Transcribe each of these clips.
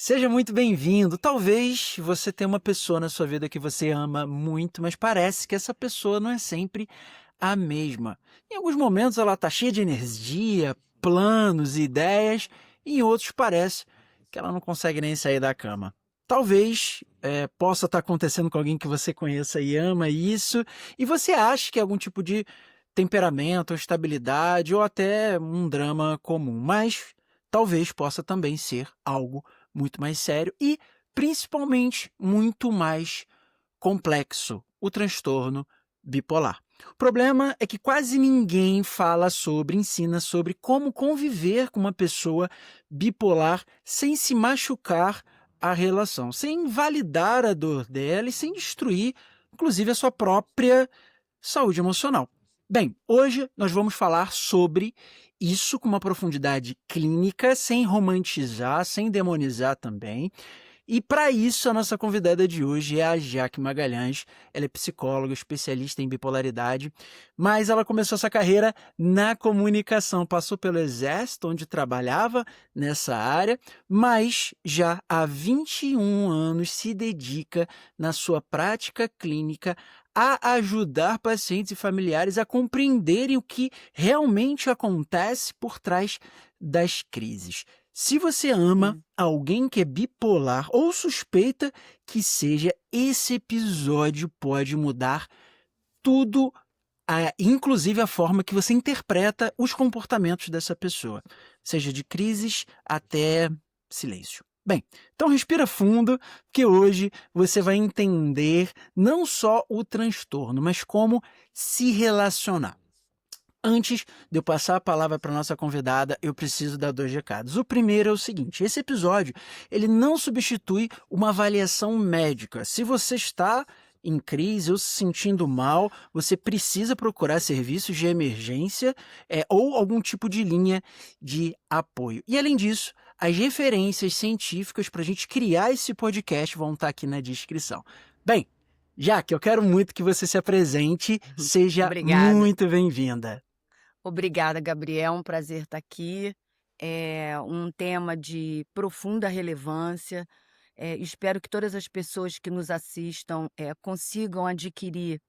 Seja muito bem-vindo. Talvez você tenha uma pessoa na sua vida que você ama muito, mas parece que essa pessoa não é sempre a mesma. Em alguns momentos ela está cheia de energia, planos e ideias, e em outros parece que ela não consegue nem sair da cama. Talvez possa estar acontecendo com alguém que você conheça e ama isso, e você acha que é algum tipo de temperamento, ou estabilidade, ou até um drama comum, mas talvez possa também ser algo muito mais sério e, principalmente, muito mais complexo, o transtorno bipolar. O problema é que quase ninguém fala sobre, ensina sobre como conviver com uma pessoa bipolar sem se machucar a relação, sem invalidar a dor dela e sem destruir, inclusive, a sua própria saúde emocional. Bem, hoje nós vamos falar sobre isso com uma profundidade clínica, sem romantizar, sem demonizar também. E para isso, a nossa convidada de hoje é a Jaque Magalhães. Ela é psicóloga, especialista em bipolaridade, mas ela começou essa carreira na comunicação, passou pelo Exército, onde trabalhava nessa área, mas já há 21 anos se dedica na sua prática clínica a ajudar pacientes e familiares a compreenderem o que realmente acontece por trás das crises. Se você ama Sim. alguém que é bipolar ou suspeita que seja, esse episódio pode mudar tudo, inclusive a forma que você interpreta os comportamentos dessa pessoa, seja de crises até silêncio. Bem, então respira fundo, porque hoje você vai entender não só o transtorno, mas como se relacionar. Antes de eu passar a palavra para nossa convidada, eu preciso dar 2 recados. O primeiro é o seguinte: esse episódio ele não substitui uma avaliação médica. Se você está em crise ou se sentindo mal, você precisa procurar serviços de emergência ou algum tipo de linha de apoio. E além disso, as referências científicas para a gente criar esse podcast vão estar aqui na descrição. Bem, Jaque, eu quero muito que você se apresente. Seja Obrigada. muito bem-vinda. Obrigada, Gabriel. Um prazer estar aqui. É um tema de profunda relevância. Espero que todas as pessoas que nos assistam, consigam adquirir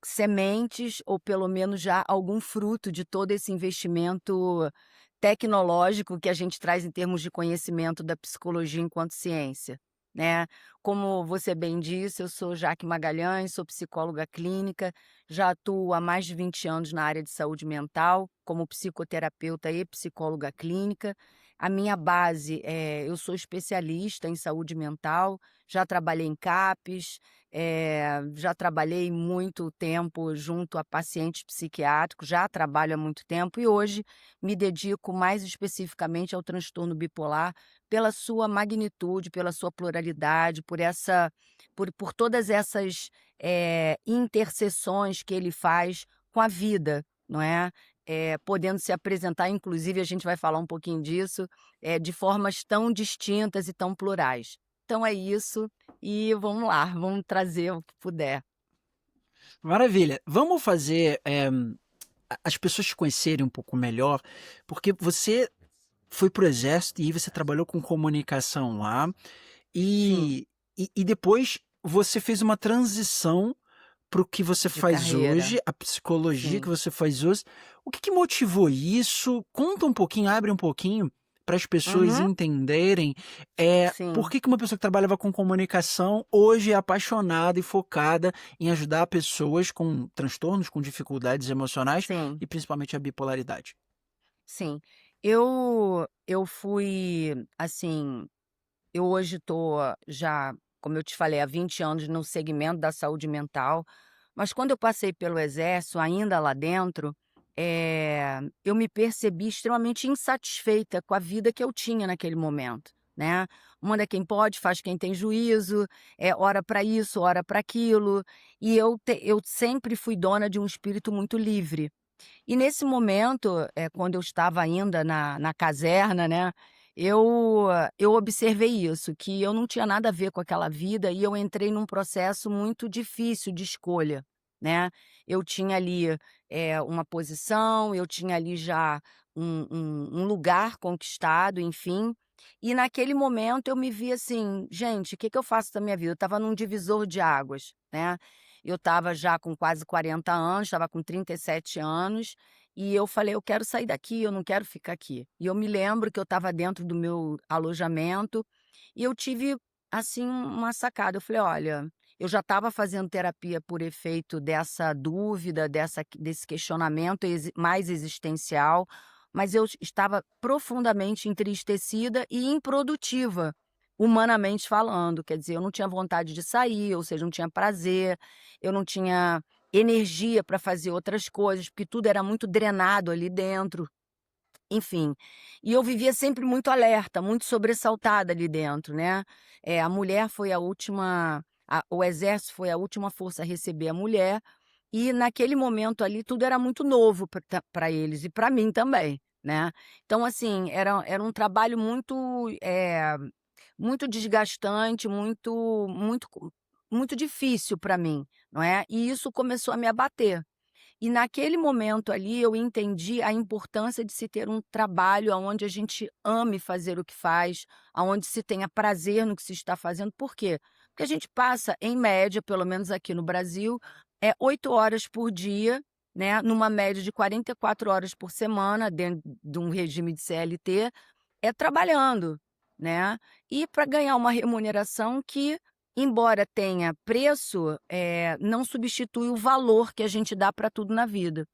sementes ou pelo menos já algum fruto de todo esse investimento tecnológico que a gente traz em termos de conhecimento da psicologia enquanto ciência, né. Como você bem disse, eu sou Jaque Magalhães, sou psicóloga clínica, já atuo há mais de 20 anos na área de saúde mental, como psicoterapeuta e psicóloga clínica. A minha base eu sou especialista em saúde mental, já trabalhei em CAPs, já trabalhei muito tempo junto a pacientes psiquiátricos, já trabalho há muito tempo e hoje me dedico mais especificamente ao transtorno bipolar pela sua magnitude, pela sua pluralidade, por todas essas, interseções que ele faz com a vida, não é? Podendo se apresentar, inclusive a gente vai falar um pouquinho disso, de formas tão distintas e tão plurais. Então é isso, e vamos lá, vamos trazer o que puder. Maravilha. Vamos fazer, as pessoas te conhecerem um pouco melhor, porque você foi para o exército e aí você trabalhou com comunicação lá, Sim, e depois você fez uma transição para o que você de faz carreira, hoje, a psicologia que sim. você faz hoje. O que motivou isso? Conta um pouquinho, abre um pouquinho para as pessoas Uhum, entenderem, por sim, que uma pessoa que trabalhava com comunicação hoje é apaixonada e focada em ajudar pessoas com transtornos, com dificuldades emocionais sim. e principalmente a bipolaridade. Sim. Eu fui, assim, eu hoje estou já, como eu te falei, há 20 anos no segmento da saúde mental, mas quando eu passei pelo exército, ainda lá dentro, eu me percebi extremamente insatisfeita com a vida que eu tinha naquele momento, né. Manda quem pode, faz quem tem juízo, ora para isso, ora para aquilo, e eu sempre fui dona de um espírito muito livre. E nesse momento, quando eu estava ainda na caserna, né, eu observei isso, que eu não tinha nada a ver com aquela vida e eu entrei num processo muito difícil de escolha, né. Eu tinha ali, uma posição, eu tinha ali já um lugar conquistado, enfim, E naquele momento eu me vi assim: "Gente, o que que eu faço da minha vida?". Eu estava num divisor de águas, né. Eu estava já com quase 40 anos, estava com 37 anos, e eu falei: "Eu quero sair daqui, eu não quero ficar aqui". E eu me lembro que eu estava dentro do meu alojamento, e eu tive, assim, uma sacada. Eu falei: "Olha", eu já estava fazendo terapia por efeito dessa dúvida, desse questionamento mais existencial, mas eu estava profundamente entristecida e improdutiva, humanamente falando. Quer dizer, eu não tinha vontade de sair, ou seja, não tinha prazer, eu não tinha energia para fazer outras coisas, porque tudo era muito drenado ali dentro, enfim. E eu vivia sempre muito alerta, muito sobressaltada ali dentro, né. A mulher foi a última o exército foi a última força a receber a mulher, e naquele momento ali tudo era muito novo para eles e para mim também, né. Então assim, era um trabalho muito desgastante, muito difícil para mim, não é, e isso começou a me abater. E naquele momento ali eu entendi a importância de se ter um trabalho aonde a gente ame fazer o que faz, aonde se tenha prazer no que se está fazendo. Por quê? Porque a gente passa, em média, pelo menos aqui no Brasil, 8 horas por dia, né, numa média de 44 horas por semana, dentro de um regime de CLT, trabalhando, né. E para ganhar uma remuneração que, embora tenha preço, não substitui o valor que a gente dá para tudo na vida.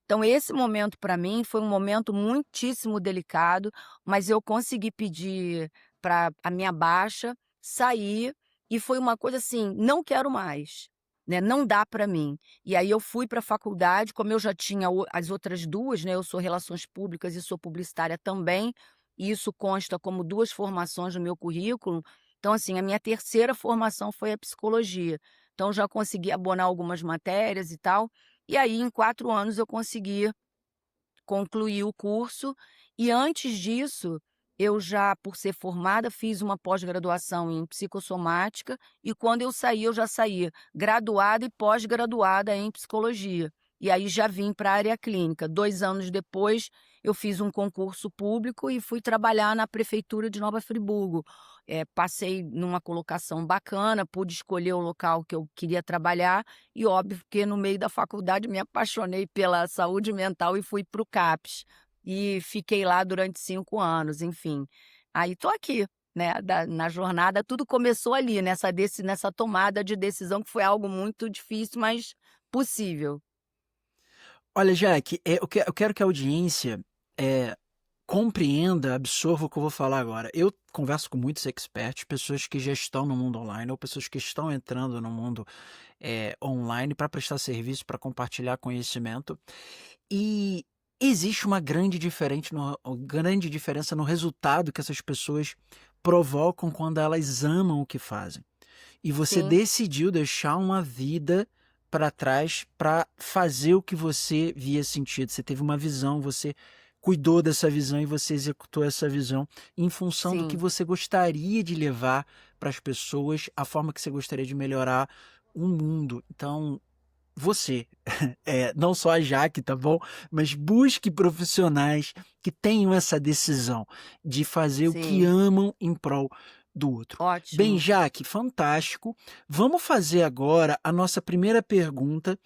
Então esse momento para mim foi um momento muitíssimo delicado, mas eu consegui pedir para a minha baixa, sair, e foi uma coisa assim: "Não quero mais", né, não dá para mim. E aí eu fui para a faculdade, como eu já tinha as outras 2, né, eu sou relações públicas e sou publicitária também, e isso consta como 2 formações no meu currículo. Então assim, a minha terceira formação foi a psicologia. Então já consegui abonar algumas matérias e tal, e aí em 4 anos eu consegui concluir o curso, e antes disso, eu já, por ser formada, fiz uma pós-graduação em psicossomática, e quando eu saí, eu já saí graduada e pós-graduada em psicologia. E aí já vim para a área clínica. 2 anos depois, eu fiz um concurso público e fui trabalhar na prefeitura de Nova Friburgo. Passei numa colocação bacana, pude escolher o local que eu queria trabalhar, e óbvio que no meio da faculdade me apaixonei pela saúde mental e fui para o CAPS. E fiquei lá durante 5 anos, enfim. Aí tô aqui, né, na jornada. Tudo começou ali, nessa tomada de decisão, que foi algo muito difícil, mas possível. Olha, Jaque, eu quero que a audiência, eh, compreenda, absorva o que eu vou falar agora. Eu converso com muitos experts, pessoas que já estão no mundo online ou pessoas que estão entrando no mundo, online para prestar serviço, para compartilhar conhecimento, e existe uma grande diferença no resultado que essas pessoas provocam quando elas amam o que fazem. E você Sim, decidiu deixar uma vida para trás para fazer o que você via sentido. Você teve uma visão, você cuidou dessa visão e você executou essa visão em função do que sim, você gostaria de levar para as pessoas, a forma que você gostaria de melhorar o mundo. Então, você, não só a Jaque, tá bom? Mas busque profissionais que tenham essa decisão de fazer o que sim. amam em prol do outro. Bem, Ótimo. Jaque, fantástico. Vamos fazer agora a nossa primeira pergunta,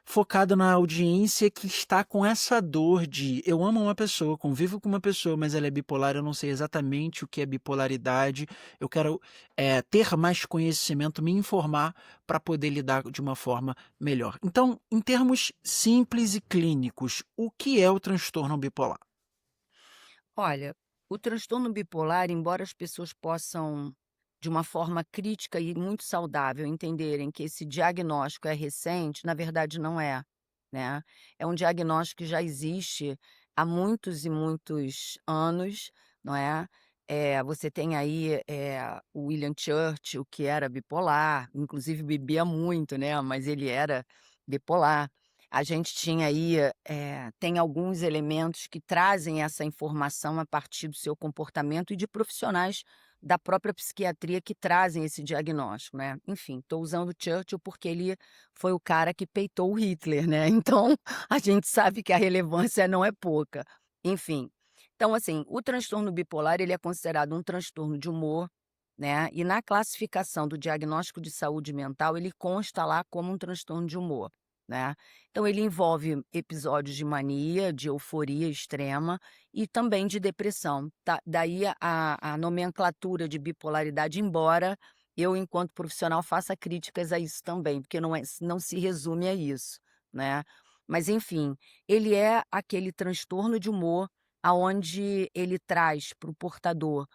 focada na audiência que está com essa dor de eu amo uma pessoa, convivo com uma pessoa, mas ela é bipolar, eu não sei exatamente o que é bipolaridade, eu quero ter mais conhecimento, me informar para poder lidar de uma forma melhor. Então, em termos simples e clínicos, o que é o transtorno bipolar? Olha, o transtorno bipolar, embora as pessoas possam, de uma forma crítica e muito saudável, entenderem que esse diagnóstico é recente, na verdade não é, né? É um diagnóstico que já existe há muitos e muitos anos, não é? Você tem aí o William Churchill, que era bipolar, inclusive bebia muito, né? Mas ele era bipolar. A gente tinha aí, tem alguns elementos que trazem essa informação a partir do seu comportamento e de profissionais da própria psiquiatria que trazem esse diagnóstico, né. Enfim, estou usando o Churchill porque ele foi o cara que peitou o Hitler, né, então a gente sabe que a relevância não é pouca. Enfim, Então, assim, o transtorno bipolar, ele é considerado um transtorno de humor, né, e na classificação do diagnóstico de saúde mental, ele consta lá como um transtorno de humor, né. Então ele envolve episódios de mania, de euforia extrema e também de depressão, tá, daí a nomenclatura de bipolaridade, embora eu, enquanto profissional, faça críticas a isso também, porque não se resume a isso, né. Mas enfim, ele é aquele transtorno de humor aonde ele traz para o portador,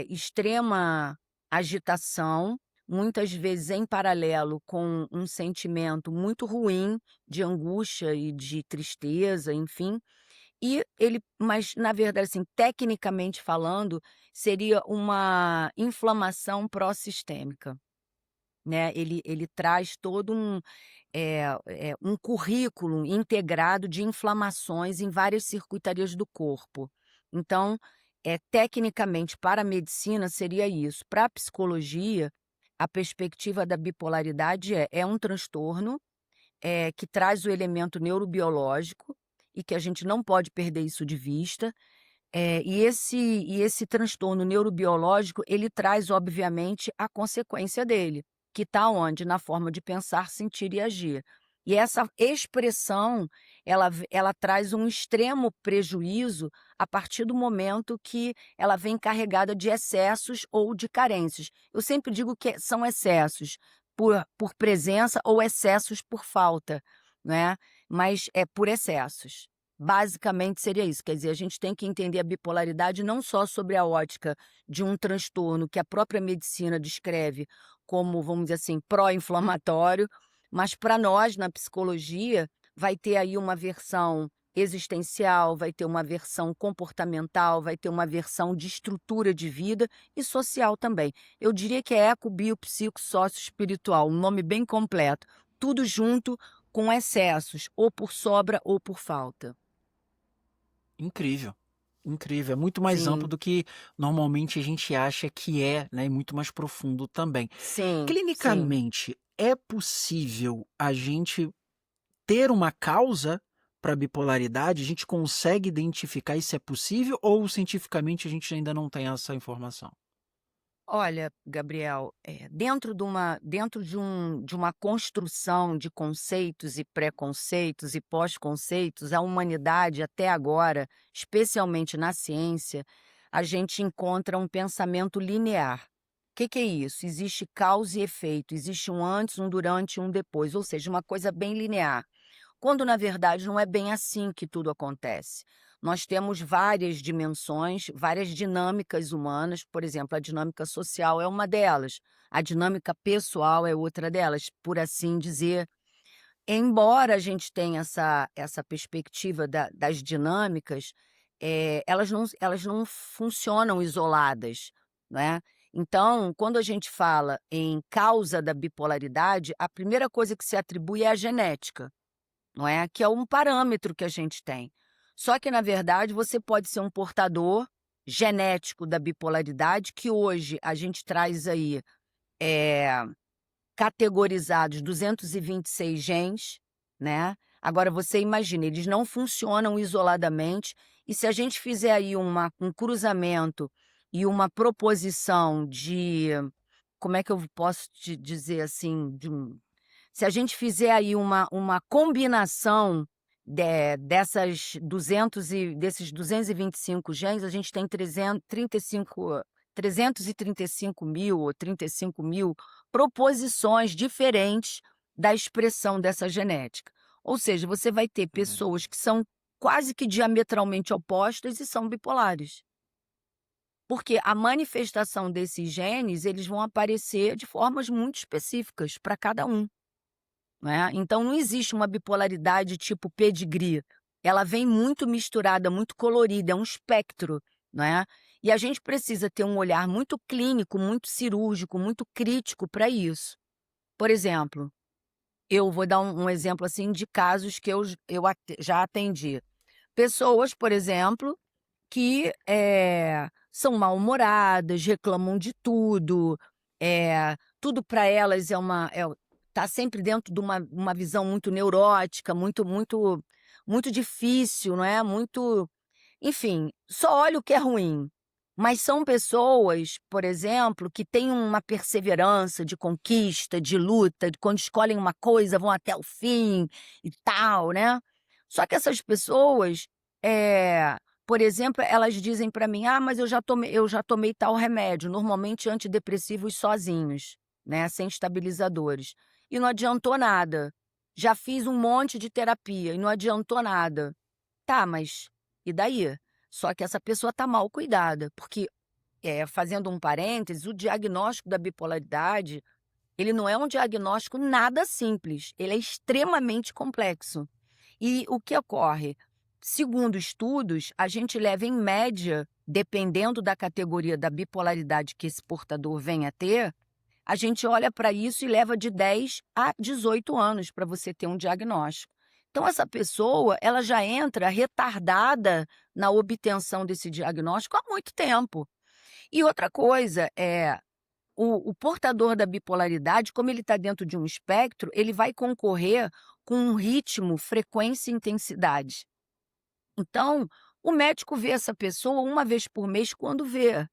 extrema agitação, muitas vezes em paralelo com um sentimento muito ruim de angústia e de tristeza, enfim. Mas na verdade, assim, tecnicamente falando, seria uma inflamação pró-sistêmica, né. Ele traz todo um currículo integrado de inflamações em várias circuitarias do corpo. Então, tecnicamente, para a medicina seria isso. Para a psicologia, a perspectiva da bipolaridade é um transtorno, que traz o elemento neurobiológico e que a gente não pode perder isso de vista. E esse transtorno neurobiológico, ele traz, obviamente, a consequência dele, que está onde? Na forma de pensar, sentir e agir. E essa expressão, ela traz um extremo prejuízo a partir do momento que ela vem carregada de excessos ou de carências. Eu sempre digo que são excessos por presença ou excessos por falta, né, mas é por excessos. Basicamente seria isso, quer dizer, a gente tem que entender a bipolaridade não só sobre a ótica de um transtorno que a própria medicina descreve como, vamos dizer assim, pró-inflamatório, mas para nós, na psicologia, vai ter aí uma versão existencial, vai ter uma versão comportamental, vai ter uma versão de estrutura de vida e social também. Eu diria que é eco, bio, psico, sócio, espiritual, um nome bem completo, tudo junto com excessos, ou por sobra ou por falta. Incrível, incrível. É muito mais amplo Sim, do que normalmente a gente acha que é, né, e muito mais profundo também. sim, sim. Clinicamente, é possível a gente ter uma causa para bipolaridade? A gente consegue identificar isso é possível ou cientificamente a gente ainda não tem essa informação? Olha, Gabriel, dentro de uma construção de conceitos e preconceitos e pós-conceitos, a humanidade até agora, especialmente na ciência, a gente encontra um pensamento linear. O que que é isso? Existe causa e efeito, existe um antes, um durante e um depois, ou seja, uma coisa bem linear. Quando na verdade não é bem assim que tudo acontece. Nós temos várias dimensões, várias dinâmicas humanas, por exemplo, a dinâmica social é uma delas, a dinâmica pessoal é outra delas, por assim dizer. Embora a gente tenha essa perspectiva das dinâmicas, elas não funcionam isoladas, né. Então, quando a gente fala em causa da bipolaridade, a primeira coisa que se atribui é a genética. Não é? Que é um parâmetro que a gente tem. Só que, na verdade, você pode ser um portador genético da bipolaridade, que hoje a gente traz aí, eh, categorizados 226 genes, né. Agora você imagina, eles não funcionam isoladamente, e se a gente fizer aí um cruzamento e uma proposição de como é que eu posso te dizer assim, se a gente fizer aí uma combinação desses 225 genes, a gente tem 335.000 ou 35.000 proposições diferentes da expressão dessa genética. Ou seja, você vai ter Uhum. pessoas que são quase que diametralmente opostas e são bipolares. Porque a manifestação desses genes, eles vão aparecer de formas muito específicas para cada um. Né, então não existe uma bipolaridade tipo pedigree, ela vem muito misturada, muito colorida, é um espectro, né, e a gente precisa ter um olhar muito clínico, muito cirúrgico, muito crítico para isso. Por exemplo, eu vou dar um exemplo, assim, de casos que já atendi. Pessoas, por exemplo, que, são mal-humoradas, reclamam de tudo, tudo para elas tá sempre dentro de uma visão muito neurótica, muito difícil, não é, muito Enfim, só olha o que é ruim. Mas são pessoas, por exemplo, que têm uma perseverança de conquista, de luta, de quando escolhem uma coisa vão até o fim e tal, né. Só que essas pessoas, por exemplo, elas dizem para mim: "Ah, mas eu já tomei tal remédio", normalmente antidepressivos sozinhos, né, sem estabilizadores, "e não adiantou nada. Já fiz um monte de terapia e não adiantou nada". Tá, mas e daí? Só que essa pessoa está mal cuidada, porque, fazendo um parênteses, o diagnóstico da bipolaridade, ele não é um diagnóstico nada simples, ele é extremamente complexo. E o que ocorre? Segundo estudos, a gente leva em média, dependendo da categoria da bipolaridade que esse portador venha a ter, a gente olha para isso e leva de 10 a 18 anos para você ter um diagnóstico. Então essa pessoa, ela já entra retardada na obtenção desse diagnóstico há muito tempo. E outra coisa, o portador da bipolaridade, como ele está dentro de um espectro, ele vai concorrer com um ritmo, frequência e intensidade. Então, o médico vê essa pessoa uma vez por mês quando vê.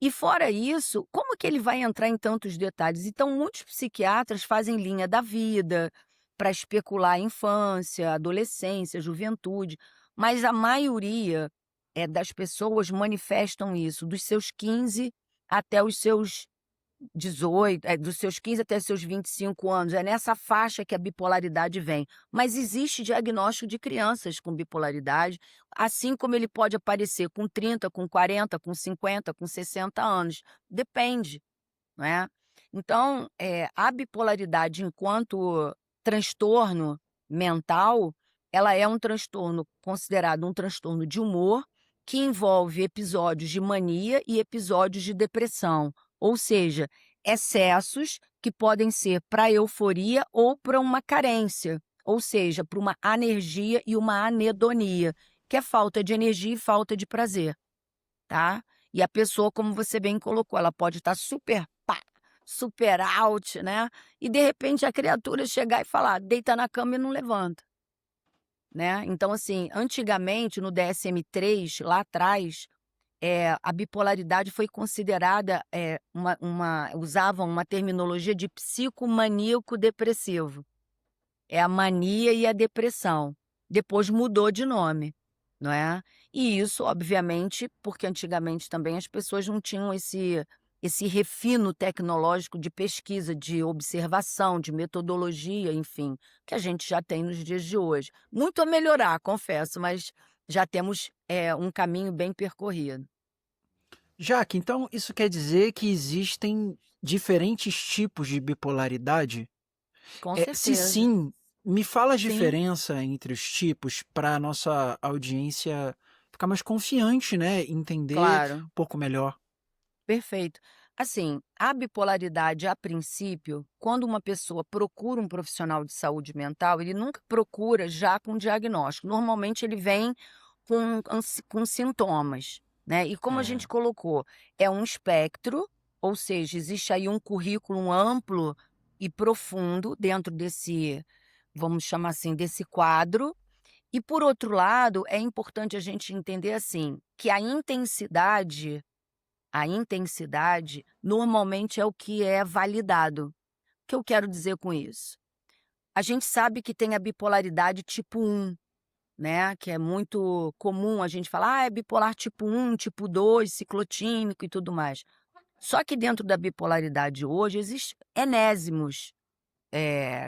E fora isso, como que ele vai entrar em tantos detalhes? Então, muitos psiquiatras fazem linha da vida para especular a infância, adolescência, juventude, mas a maioria das pessoas manifestam isso dos seus 15 até os seus 18, dos seus 15 até os seus 25 anos, é nessa faixa que a bipolaridade vem. Mas existe diagnóstico de crianças com bipolaridade, assim como ele pode aparecer com 30, com 40, com 50, com 60 anos, depende, não é? Então, a bipolaridade enquanto transtorno mental, ela é um transtorno considerado um transtorno de humor, que envolve episódios de mania e episódios de depressão, ou seja, excessos que podem ser para euforia ou para uma carência, ou seja, para uma anergia e uma anedonia, que é falta de energia e falta de prazer, tá? E a pessoa, como você bem colocou, ela pode estar super pá, super out, né, e de repente a criatura chegar e falar: "Deita na cama e não levanta", né. Então assim, antigamente no DSM-3, lá atrás, a bipolaridade foi considerada, usavam uma terminologia de psicomaníaco depressivo. É a mania e a depressão. Depois mudou de nome, não é. E isso, obviamente, porque antigamente também as pessoas não tinham esse refino tecnológico de pesquisa, de observação, de metodologia, enfim, que a gente já tem nos dias de hoje. Muito a melhorar, confesso, mas já temos, um caminho bem percorrido. Jaque, então isso quer dizer que existem diferentes tipos de bipolaridade? Com Se certeza. sim, me fala a Sim, diferença entre os tipos para a nossa audiência ficar mais confiante, né, entender claro. um pouco melhor. Perfeito. Assim, a bipolaridade, a princípio, quando uma pessoa procura um profissional de saúde mental, ele nunca procura já com diagnóstico. Normalmente ele vem com sintomas, né? E como a É. gente colocou, é um espectro, ou seja, existe aí um currículo amplo e profundo dentro desse, vamos chamar assim, desse quadro. E por outro lado, é importante a gente entender assim, que a intensidade normalmente é o que é validado. O que eu quero dizer com isso? A gente sabe que tem a bipolaridade tipo 1, né, que é muito comum a gente falar: "Ah, é bipolar tipo 1, tipo 2, ciclotímico e tudo mais". Só que dentro da bipolaridade hoje existe enésimos,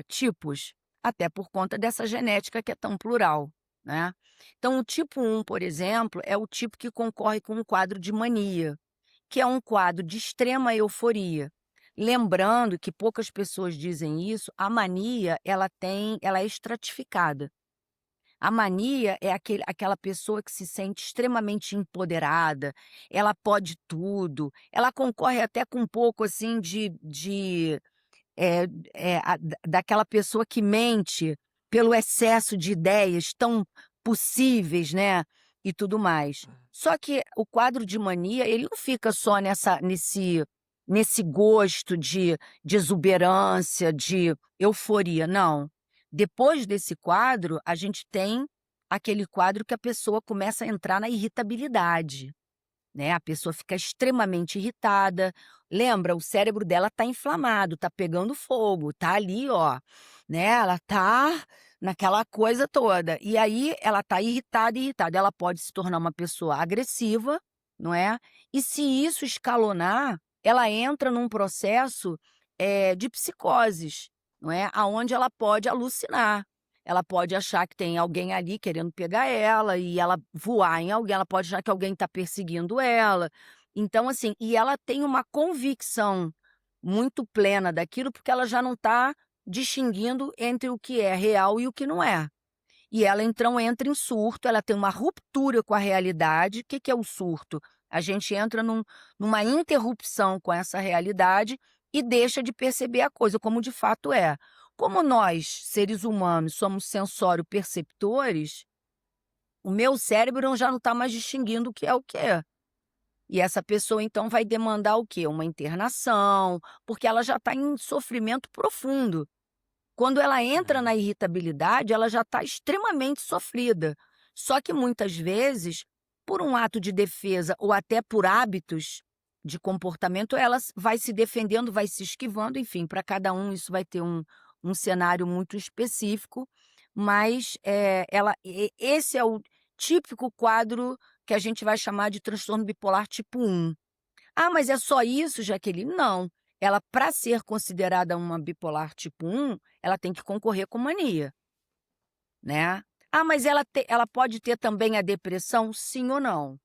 tipos, até por conta dessa genética que é tão plural, né. Então o tipo 1, por exemplo, é o tipo que concorre com um quadro de mania, que é um quadro de extrema euforia. Lembrando que poucas pessoas dizem isso, a mania ela é estratificada. A mania é aquela pessoa que se sente extremamente empoderada, ela pode tudo, ela concorre até com um pouco assim eh daquela pessoa que mente pelo excesso de ideias tão possíveis, né, e tudo mais. Só que o quadro de mania, ele não fica só nesse gosto de exuberância, de euforia, não. Depois desse quadro, a gente tem aquele quadro que a pessoa começa a entrar na irritabilidade, né, a pessoa fica extremamente irritada. Lembra, o cérebro dela tá inflamado, tá pegando fogo, tá ali, ó, né, ela tá naquela coisa toda. E aí ela tá irritada, irritada, ela pode se tornar uma pessoa agressiva, não é? E se isso escalonar, ela entra num processo, de psicoses, não é? Aonde ela pode alucinar. Ela pode achar que tem alguém ali querendo pegar ela e ela voar em alguém, ela pode achar que alguém está perseguindo ela. Então, assim, e ela tem uma convicção muito plena daquilo, porque ela já não está distinguindo entre o que é real e o que não é. E ela então entra em surto, ela tem uma ruptura com a realidade. O que que é o surto? A gente entra numa interrupção com essa realidade e deixa de perceber a coisa como de fato é. Como nós, seres humanos, somos sensório-perceptores, o meu cérebro já não está mais distinguindo o que é o que é. E essa pessoa então vai demandar o quê? Uma internação, porque ela já está em sofrimento profundo. Quando ela entra É. na irritabilidade, ela já está extremamente sofrida. Só que muitas vezes, por um ato de defesa ou até por hábitos de comportamento, ela vai se defendendo, vai se esquivando, enfim, para cada um isso vai ter um cenário muito específico, mas esse é o típico quadro que a gente vai chamar de transtorno bipolar tipo 1. Ah, mas é só isso, Jaqueline? Não. Ela, para ser considerada uma bipolar tipo 1, ela tem que concorrer com mania, né. Ah, mas ela pode ter também a depressão? Sim ou não,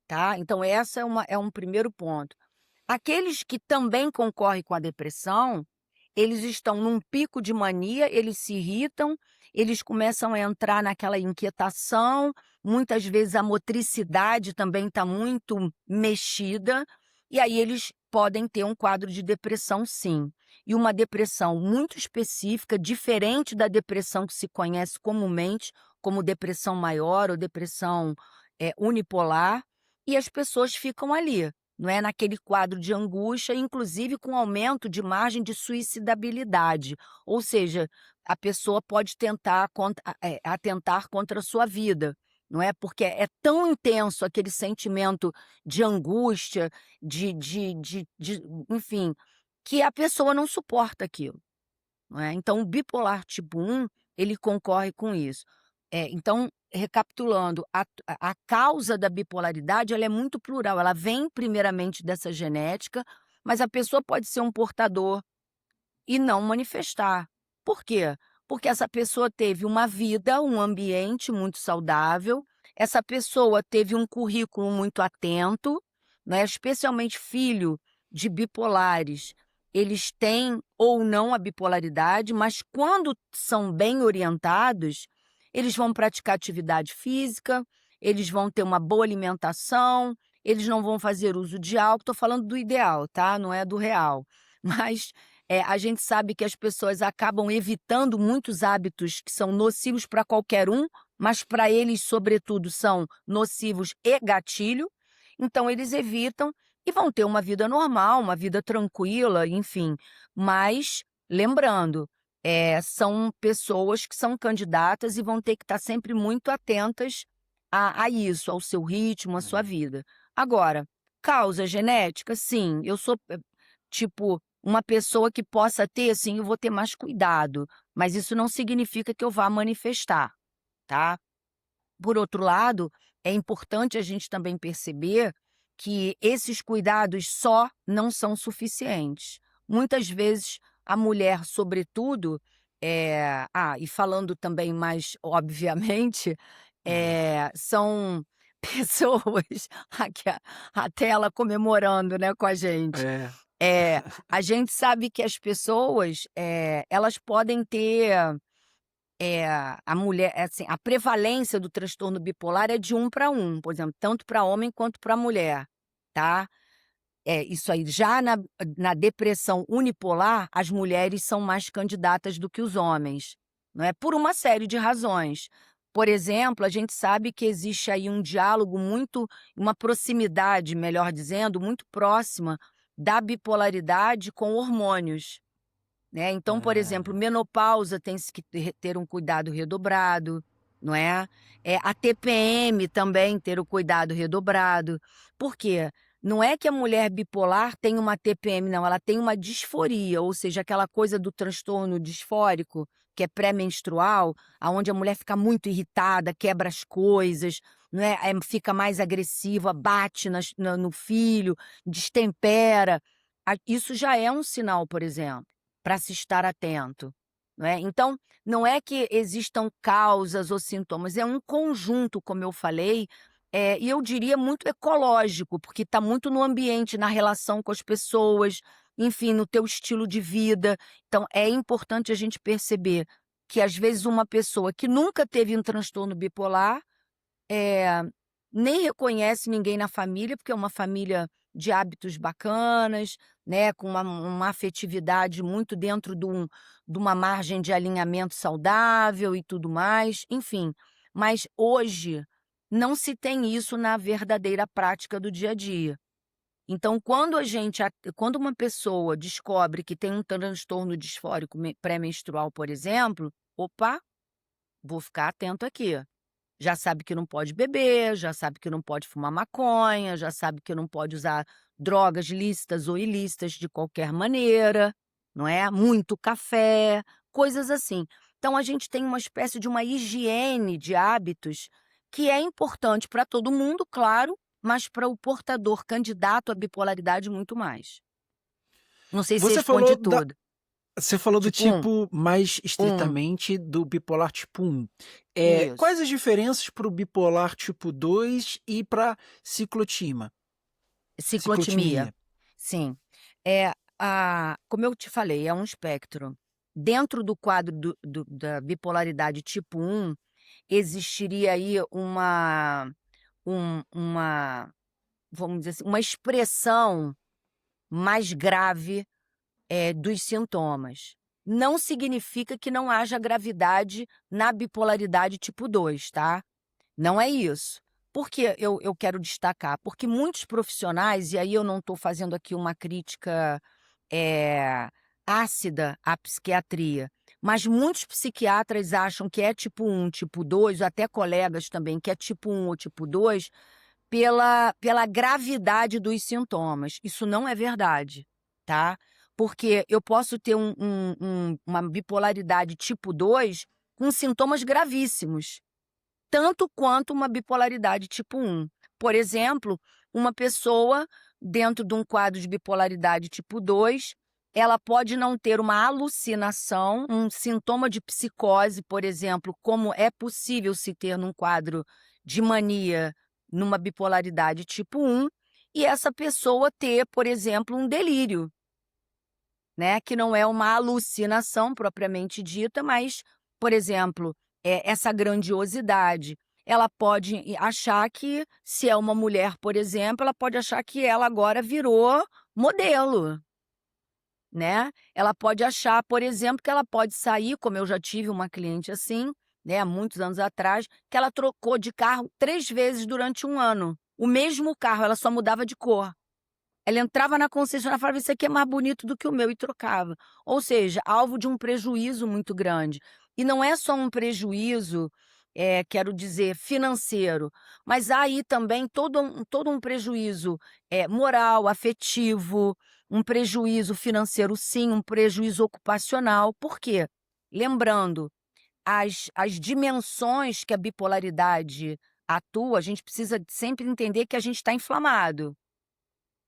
tá. Então essa é um primeiro ponto. Aqueles que também concorrem com a depressão, eles estão num pico de mania, eles se irritam, eles começam a entrar naquela inquietação, muitas vezes a motricidade também está muito mexida, e aí eles podem ter um quadro de depressão sim. E uma depressão muito específica, diferente da depressão que se conhece comumente como depressão maior ou depressão, unipolar, e as pessoas ficam ali, não é, naquele quadro de angústia, inclusive com aumento de margem de suicidabilidade, ou seja, a pessoa pode atentar contra a sua vida, não é, porque é tão intenso aquele sentimento de angústia, de enfim, que a pessoa não suporta aquilo, não é. Então o bipolar tipo 1, ele concorre com isso. Então, recapitulando, a causa da bipolaridade, ela é muito plural, ela vem primeiramente dessa genética, mas a pessoa pode ser um portador e não manifestar. Por quê? Porque essa pessoa teve uma vida, um ambiente muito saudável, essa pessoa teve um currículo muito atento, né, especialmente filho de bipolares, eles têm ou não a bipolaridade, mas quando são bem orientados, eles vão praticar atividade física, eles vão ter uma boa alimentação, eles não vão fazer uso de álcool. Estou falando do ideal, tá? Não é do real. Mas a gente sabe que as pessoas acabam evitando muitos hábitos que são nocivos para qualquer um, mas para eles, sobretudo, são nocivos e gatilho. Então, eles evitam e vão ter uma vida normal, uma vida tranquila, enfim. Mas, lembrando, são pessoas que são candidatas e vão ter que estar sempre muito atentas a isso, ao seu ritmo, à sua vida. Agora, causa genética? Sim, eu sou, tipo, uma pessoa que possa ter, assim, eu vou ter mais cuidado, mas isso não significa que eu vá manifestar, tá. Por outro lado, é importante a gente também perceber que esses cuidados só não são suficientes. Muitas vezes a mulher, sobretudo, e falando também mais obviamente, Uhum. são pessoas aqui a tela comemorando, né, com a gente. É. A gente sabe que as pessoas, elas podem ter, a mulher assim, a prevalência do transtorno bipolar é de 1 para 1, por exemplo, tanto para homem quanto para mulher, tá. Isso aí. Já na depressão unipolar, as mulheres são mais candidatas do que os homens, não é, por uma série de razões. Por exemplo, a gente sabe que existe aí um diálogo muito, uma proximidade, melhor dizendo, muito próxima da bipolaridade com hormônios, né. Então, por exemplo, Ah, menopausa tem-se que ter um cuidado redobrado, não é? A TPM também ter o cuidado redobrado. Por quê? Não é que a mulher bipolar tem uma TPM, não, ela tem uma disforia, ou seja, aquela coisa do transtorno disfórico, que é pré-menstrual, aonde a mulher fica muito irritada, quebra as coisas, não é? Fica mais agressiva, bate no filho, destempera. Isso já é um sinal, por exemplo, para se estar atento, não é? Então, não é que existam causas ou sintomas, é um conjunto, como eu falei, e eu diria muito ecológico, porque está muito no ambiente, na relação com as pessoas, enfim, no teu estilo de vida. Então, é importante a gente perceber que, às vezes, uma pessoa que nunca teve um transtorno bipolar eh, nem reconhece ninguém na família, porque é uma família de hábitos bacanas, né, com uma afetividade muito dentro de uma margem de alinhamento saudável e tudo mais, enfim. Mas hoje não se tem isso na verdadeira prática do dia a dia. Então, quando uma pessoa descobre que tem um transtorno disfórico pré-menstrual, por exemplo, opa, vou ficar atento aqui. Já sabe que não pode beber, já sabe que não pode fumar maconha, já sabe que não pode usar drogas lícitas ou ilícitas de qualquer maneira, não é? Muito café, coisas assim. Então a gente tem uma espécie de uma higiene de hábitos que é importante para todo mundo, claro, mas para o portador candidato à bipolaridade muito mais. Não sei se Você responde falou da tudo. Você falou do Tipo um, tipo mais um, estritamente do bipolar tipo 1. Quais isso. as diferenças para o bipolar tipo 2 e para Ciclotimia. ciclotimia? Sim. É, como eu te falei, é um espectro. Dentro do quadro da bipolaridade tipo 1, existiria aí uma, vamos dizer assim, uma expressão mais grave dos sintomas. Não significa que não haja gravidade na bipolaridade tipo 2, tá? Não é isso. Por que eu quero destacar? Porque muitos profissionais, e aí eu não estou fazendo aqui uma crítica eh, ácida à psiquiatria, mas muitos psiquiatras acham que é tipo 1, tipo 2, ou até colegas também, que é tipo 1 ou tipo 2, pela gravidade dos sintomas. Isso não é verdade, tá? Porque eu posso ter uma bipolaridade tipo 2 com sintomas gravíssimos tanto quanto uma bipolaridade tipo 1. Por exemplo, uma pessoa dentro de um quadro de bipolaridade tipo 2, ela pode não ter uma alucinação, um sintoma de psicose, por exemplo, como é possível se ter num quadro de mania numa bipolaridade tipo 1, e essa pessoa ter, por exemplo, um delírio, né, que não é uma alucinação propriamente dita, mas, por exemplo, essa grandiosidade. Ela pode achar que, se é uma mulher, por exemplo, ela pode achar que ela agora virou modelo, né. Ela pode achar, por exemplo, que ela pode sair, como eu já tive uma cliente assim, né, há muitos anos atrás, que ela trocou de carro 3 vezes durante um ano. O mesmo carro, ela só mudava de cor. Ela entrava na concessionária e falava: "Isso aqui é mais bonito do que o meu", e trocava. Ou seja, alvo de um prejuízo muito grande. E não é só um prejuízo, quero dizer, financeiro, mas há aí também todo um prejuízo, moral, afetivo, um prejuízo financeiro sim, um prejuízo ocupacional. Por quê? Lembrando, as dimensões que a bipolaridade atua, a gente precisa sempre entender que a gente está inflamado.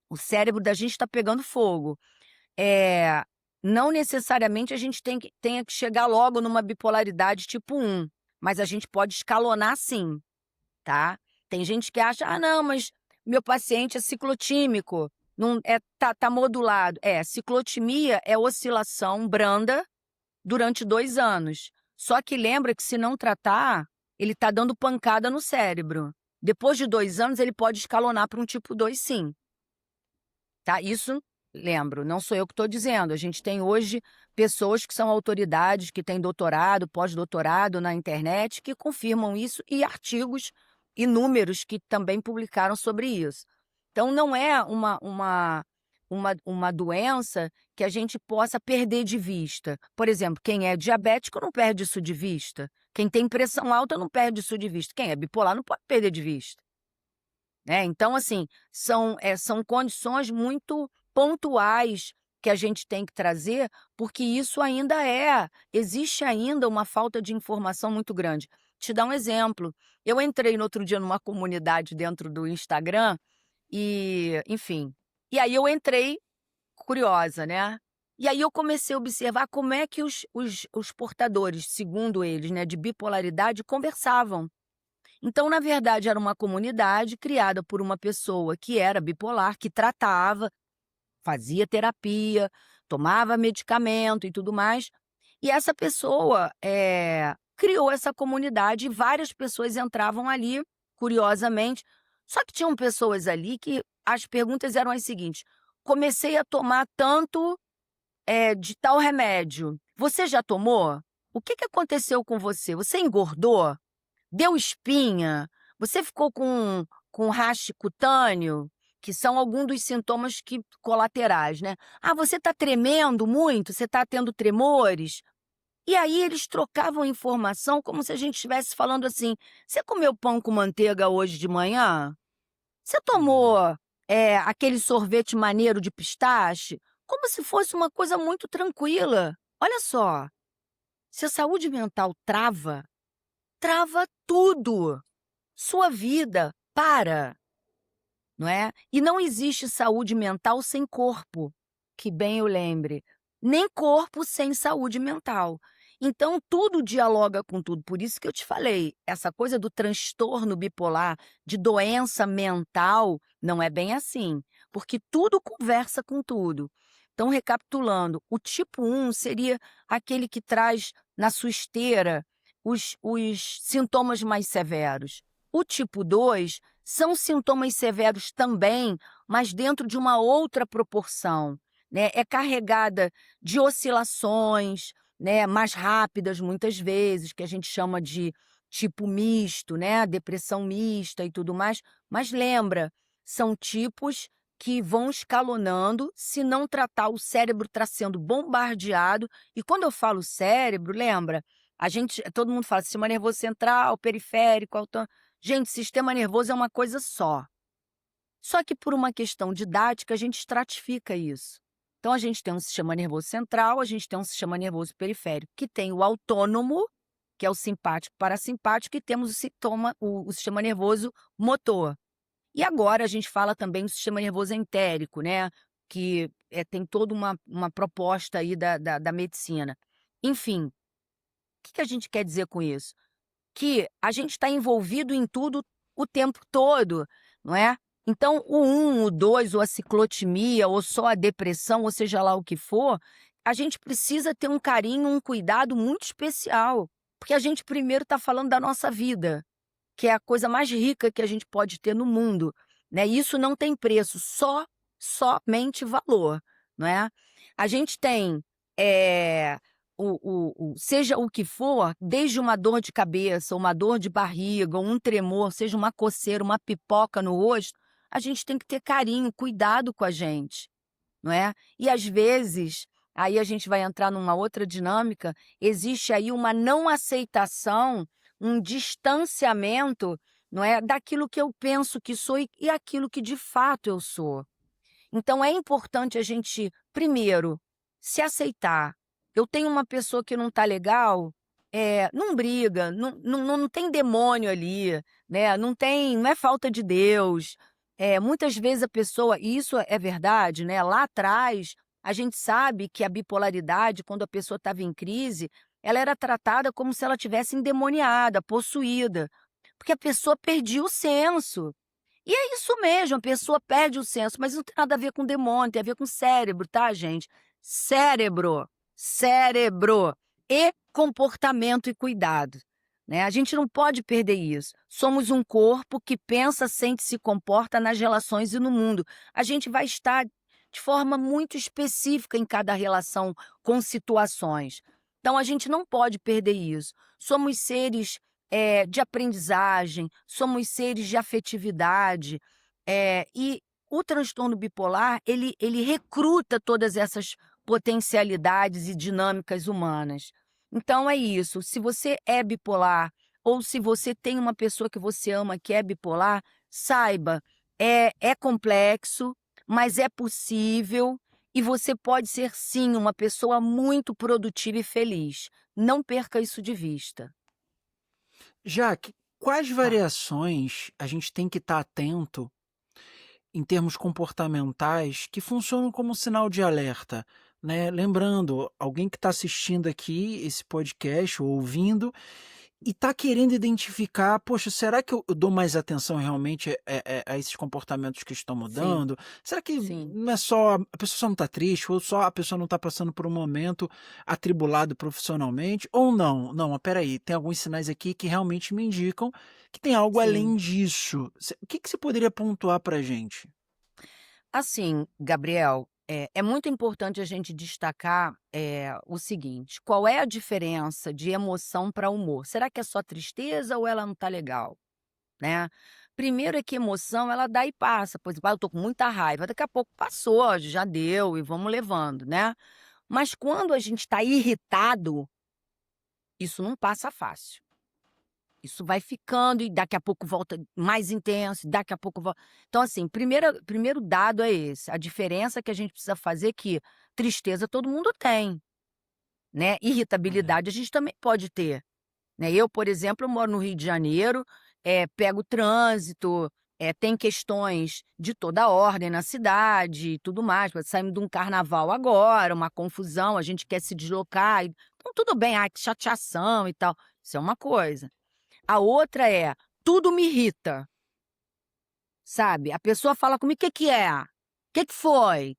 O cérebro da gente está pegando fogo. Eh, não necessariamente a gente tenha que chegar logo numa bipolaridade tipo 1, mas a gente pode escalonar sim, tá. Tem gente que acha: "Ah não, mas meu paciente é ciclotímico, não tá modulado". Ciclotimia é oscilação branda durante 2 anos. Só que lembra que se não tratar, ele tá dando pancada no cérebro. Depois de 2 anos ele pode escalonar para um tipo 2 sim. Tá, isso lembro, não sou eu que estou dizendo, a gente tem hoje pessoas que são autoridades, que têm doutorado, pós-doutorado na internet, que confirmam isso e artigos inúmeros que também publicaram sobre isso. Então não é uma doença que a gente possa perder de vista. Por exemplo, quem é diabético não perde isso de vista. Quem tem pressão alta não perde isso de vista. Quem é bipolar não pode perder de vista. Né? Então, assim, são condições muito pontuais que a gente tem que trazer, porque isso existe ainda uma falta de informação muito grande. Te dar um exemplo. Eu entrei no outro dia numa comunidade dentro do Instagram e, enfim, e aí eu entrei curiosa, né? E aí eu comecei a observar como é que os portadores, segundo eles, né, de bipolaridade, conversavam. Então, na verdade, era uma comunidade criada por uma pessoa que era bipolar, que tratava, fazia terapia, tomava medicamento e tudo mais. E essa pessoa criou essa comunidade e várias pessoas entravam ali, curiosamente. Só que tinham pessoas ali que as perguntas eram as seguintes: comecei a tomar tanto de tal remédio. Você já tomou? O que aconteceu com você? Você engordou? Deu espinha? Você ficou com raste cutâneo? Que são alguns dos sintomas colaterais, né? Ah, você está tremendo muito? Você está tendo tremores? E aí eles trocavam informação como se a gente estivesse falando assim: você comeu pão com manteiga hoje de manhã? Você tomou Uhum. aquele sorvete maneiro de pistache? Como se fosse uma coisa muito tranquila. Olha só, se a saúde mental trava, trava tudo. Sua vida para, não é? E não existe saúde mental sem corpo, que bem eu lembre, nem corpo sem saúde mental. Então tudo dialoga com tudo, por isso que eu te falei, essa coisa do transtorno bipolar, de doença mental, não é bem assim, porque tudo conversa com tudo. Então, recapitulando, o tipo 1 seria aquele que traz na sua esteira os sintomas mais severos. O tipo 2 são sintomas severos também, mas dentro de uma outra proporção, né? É carregada de oscilações, né, mais rápidas muitas vezes, que a gente chama de tipo misto, né, depressão mista e tudo mais. Mas lembra, são tipos que vão escalonando, se não tratar, o cérebro está sendo bombardeado. E quando eu falo cérebro, lembra, todo mundo fala sistema nervoso central, periférico, gente, sistema nervoso é uma coisa só. Só que por uma questão didática, a gente estratifica isso. Então, a gente tem um sistema nervoso central, a gente tem um sistema nervoso periférico, que tem o autônomo, que é o simpático parasimpático, e temos o sistema nervoso motor. E agora a gente fala também do sistema nervoso entérico, né? Que tem toda uma proposta aí da medicina. Enfim, o que a gente quer dizer com isso? Que a gente está envolvido em tudo o tempo todo, não é? Então, o 1, o 2, ou a ciclotimia, ou só a depressão, ou seja lá o que for, a gente precisa ter um carinho, um cuidado muito especial, porque a gente primeiro está falando da nossa vida, que é a coisa mais rica que a gente pode ter no mundo, né? Isso não tem preço, somente valor, não é? A gente tem seja o que for, desde uma dor de cabeça, uma dor de barriga, um tremor, seja uma coceira, uma pipoca no rosto, a gente tem que ter carinho, cuidado com a gente, não é? E às vezes, aí a gente vai entrar numa outra dinâmica, existe aí uma não aceitação, um distanciamento, não é, daquilo que eu penso que sou e aquilo que de fato eu sou. Então é importante a gente, primeiro, se aceitar. Eu tenho uma pessoa que não está legal, não briga, não tem demônio ali, né? Não é falta de Deus. Muitas vezes a pessoa, e isso é verdade, né? Lá atrás, a gente sabe que a bipolaridade, quando a pessoa estava em crise, ela era tratada como se ela tivesse endemoniada, possuída, porque a pessoa perdia o senso. E é isso mesmo, a pessoa perde o senso, mas não tem nada a ver com demônio, tem a ver com cérebro, tá, gente? Cérebro, cérebro e comportamento e cuidado, né? A gente não pode perder isso. Somos um corpo que pensa, sente, se comporta nas relações e no mundo. A gente vai estar de forma muito específica em cada relação com situações. Então, a gente não pode perder isso. Somos seres de aprendizagem, somos seres de afetividade, e o transtorno bipolar, ele recruta todas essas potencialidades e dinâmicas humanas. Então é isso, se você é bipolar ou se você tem uma pessoa que você ama que é bipolar, saiba, é complexo, mas é possível e você pode ser sim uma pessoa muito produtiva e feliz. Não perca isso de vista. Jaque, quais Tá. variações a gente tem que estar atento em termos comportamentais que funcionam como sinal de alerta, né? Lembrando, alguém que está assistindo aqui esse podcast ou ouvindo e está querendo identificar, poxa, será que eu dou mais atenção realmente a esses comportamentos que estão Sim, mudando? Será que sim, não é só a pessoa só não está triste, ou só a pessoa não está passando por um momento atribulado profissionalmente, ou não? Não, mas peraí, tem alguns sinais aqui que realmente me indicam que tem algo sim. além disso. O que que você poderia pontuar para gente? Assim, Gabriel, é muito importante a gente destacar, o seguinte: qual é a diferença de emoção para humor? Será que é só tristeza ou ela não tá legal, né? Primeiro é que emoção ela dá e passa, por exemplo: "Ah, eu tô com muita raiva", daqui a pouco passou, já deu e vamos levando, né. Mas quando a gente está irritado, isso não passa fácil. Isso vai ficando e daqui a pouco volta mais intenso, daqui a pouco volta. Então, assim, primeiro dado é esse, a diferença que a gente precisa fazer é que tristeza todo mundo tem, né, É. irritabilidade a gente também pode ter, né. Eu, por exemplo, eu moro no Rio de Janeiro, pego trânsito, tem questões de toda ordem na cidade e tudo mais, saímos de um carnaval agora, uma confusão, a gente quer se deslocar, então tudo bem, ai que chateação e tal, isso é uma coisa. A outra é: tudo me irrita, sabe. A pessoa fala comigo: "Que que é? Que foi?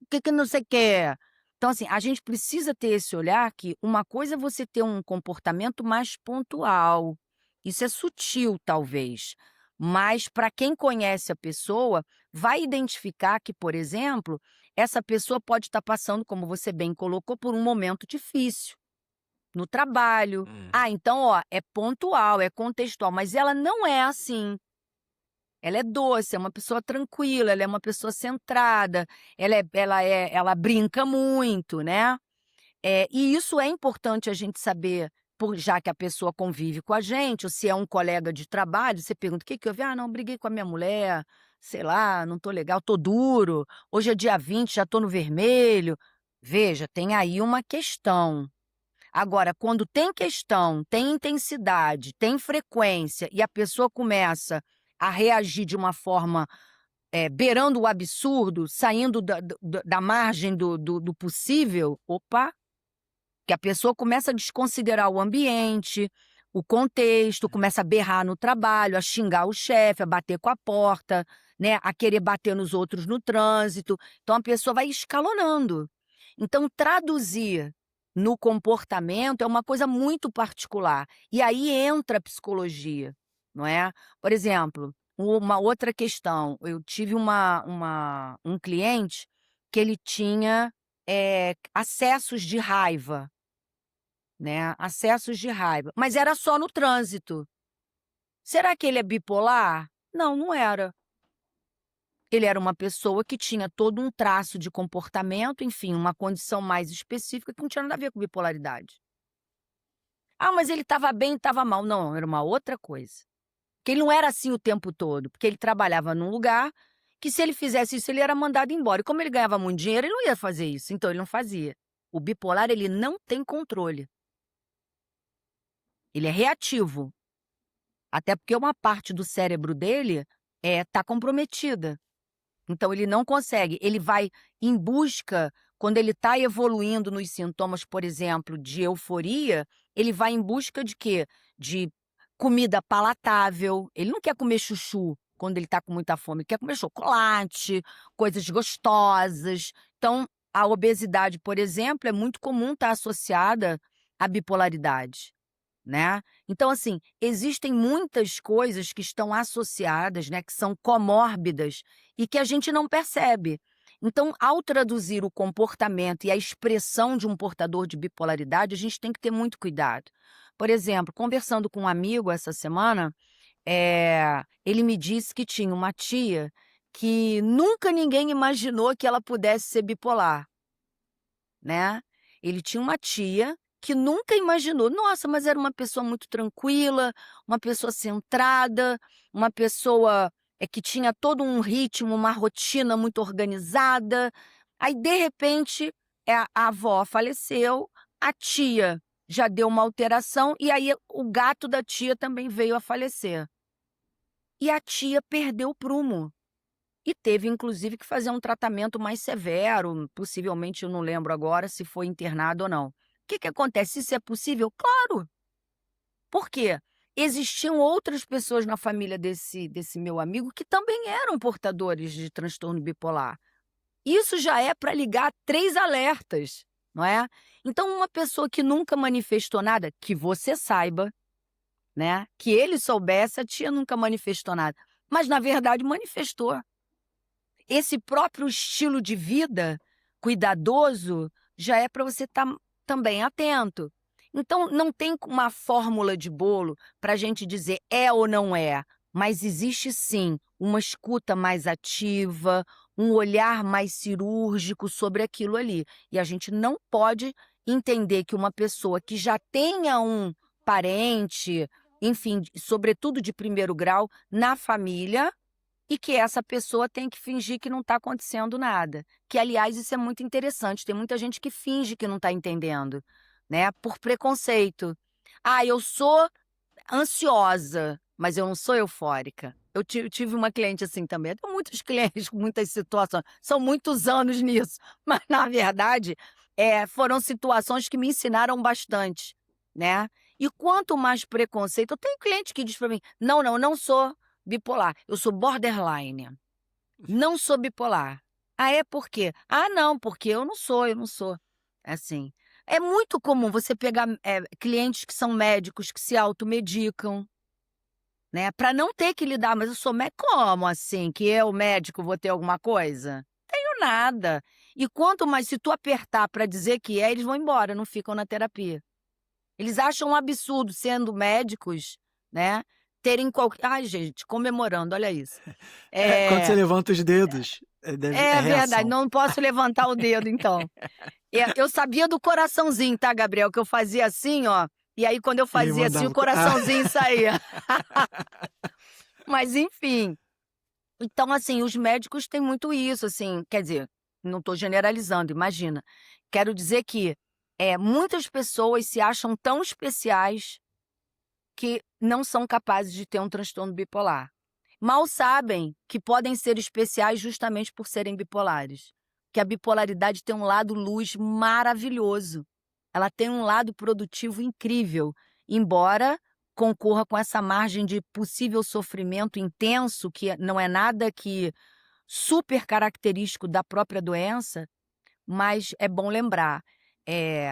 Que não sei quê". Então, assim, a gente precisa ter esse olhar que uma coisa é você ter um comportamento mais pontual, isso é sutil talvez, mas para quem conhece a pessoa, vai identificar que, por exemplo, essa pessoa pode estar passando, como você bem colocou, por um momento difícil. No trabalho. É. Ah, então, ó, é pontual, é contextual, mas ela não é assim. Ela é doce, é uma pessoa tranquila, ela é uma pessoa centrada, ela brinca muito, né. E isso é importante a gente saber, já que a pessoa convive com a gente, ou se é um colega de trabalho, você pergunta: "O que que houve?", "Ah, não, briguei com a minha mulher, sei lá, não tô legal, tô duro, hoje é dia 20, já tô no vermelho". Veja, tem aí uma questão. Agora, quando tem questão, tem intensidade, tem frequência e a pessoa começa a reagir de uma forma, beirando o absurdo, saindo da margem do possível, opa, que a pessoa começa a desconsiderar o ambiente, o contexto, começa a berrar no trabalho, a xingar o chefe, a bater com a porta, né, a querer bater nos outros no trânsito. Então a pessoa vai escalonando. Então traduzir no comportamento é uma coisa muito particular. E aí entra a psicologia, não é? Por exemplo, uma outra questão, eu tive um cliente que ele tinha, acessos de raiva. Né, acessos de raiva, mas era só no trânsito. Será que ele é bipolar? Não, não era. Ele era uma pessoa que tinha todo um traço de comportamento, enfim, uma condição mais específica que não tinha nada a ver com bipolaridade. "Ah, mas ele estava bem, estava mal". Não, era uma outra coisa. Porque ele não era assim o tempo todo, porque ele trabalhava num lugar que se ele fizesse isso ele era mandado embora, e como ele ganhava muito dinheiro ele não ia fazer isso, então ele não fazia. O bipolar ele não tem controle, ele é reativo. Até porque uma parte do cérebro dele, tá comprometida. Então ele não consegue, ele vai em busca quando ele está evoluindo nos sintomas, por exemplo, de euforia, ele vai em busca de quê? De comida palatável, ele não quer comer chuchu quando ele está com muita fome, ele quer comer chocolate, coisas gostosas. Então, a obesidade, por exemplo, é muito comum estar associada à bipolaridade. Né. Então, assim, existem muitas coisas que estão associadas, né, que são comórbidas e que a gente não percebe. Então, ao traduzir o comportamento e a expressão de um portador de bipolaridade, a gente tem que ter muito cuidado. Por exemplo, conversando com um amigo essa semana, ele me disse que tinha uma tia que nunca ninguém imaginou que ela pudesse ser bipolar. né? Ele tinha uma tia que nunca imaginou. Nossa, mas era uma pessoa muito tranquila, uma pessoa centrada, uma pessoa que tinha todo um ritmo, uma rotina muito organizada. Aí, de repente, a avó faleceu, a tia já deu uma alteração, e aí o gato da tia também veio a falecer. E a tia perdeu o prumo. E teve, inclusive, que fazer um tratamento mais severo, possivelmente, eu não lembro agora se foi internado ou não. O que que acontece? Isso é possível? Claro! Por quê? Existiam outras pessoas na família desse meu amigo que também eram portadores de transtorno bipolar. Isso já é para ligar 3 alertas, não é? Então, uma pessoa que nunca manifestou nada, que você saiba, né, que ele soubesse, a tia nunca manifestou nada, mas na verdade manifestou. Esse próprio estilo de vida cuidadoso já é para você estar também atento. Então, não tem uma fórmula de bolo para a gente dizer é ou não é, mas existe sim uma escuta mais ativa, um olhar mais cirúrgico sobre aquilo ali. E a gente não pode entender que uma pessoa que já tenha um parente, enfim, sobretudo de primeiro grau, na família, e que essa pessoa tem que fingir que não está acontecendo nada. Que, aliás, isso é muito interessante. Tem muita gente que finge que não está entendendo, né? Por preconceito. Ah, eu sou ansiosa, mas eu não sou eufórica. Eu tive uma cliente assim também. Eu tenho muitos clientes com muitas situações. São muitos anos nisso. Mas, na verdade, foram situações que me ensinaram bastante, né? E quanto mais preconceito... Eu tenho cliente que diz para mim, não sou bipolar, eu sou borderline. Não sou bipolar. Ah, é por quê? Ah, não, porque eu não sou. Assim, é muito comum você pegar clientes que são médicos, que se automedicam, né? Para não ter que lidar, mas eu sou médico. Como assim? Que eu, médico, vou ter alguma coisa? Tenho nada. E quanto mais, se tu apertar para dizer que eles vão embora, não ficam na terapia. Eles acham um absurdo, sendo médicos, né? Terem qualquer. Ai, gente, comemorando, olha isso. Quando você É, levanta os dedos, é é verdade, reação. não posso levantar o dedo, então. Eu sabia do coraçãozinho, tá, Gabriel? Que eu fazia assim, ó. E aí, quando eu E aí fazia assim, o mandava. coraçãozinho saía. Mas, enfim. Então, assim, os médicos têm muito isso, assim. Quer dizer, não estou generalizando, imagina. Quero dizer que muitas pessoas se acham tão especiais que não são capazes de ter um transtorno bipolar. Mal sabem que podem ser especiais justamente por serem bipolares. Que a bipolaridade tem um lado luz maravilhoso. Ela tem um lado produtivo incrível, embora concorra com essa margem de possível sofrimento intenso, que não é nada que super característico da própria doença, mas é bom lembrar,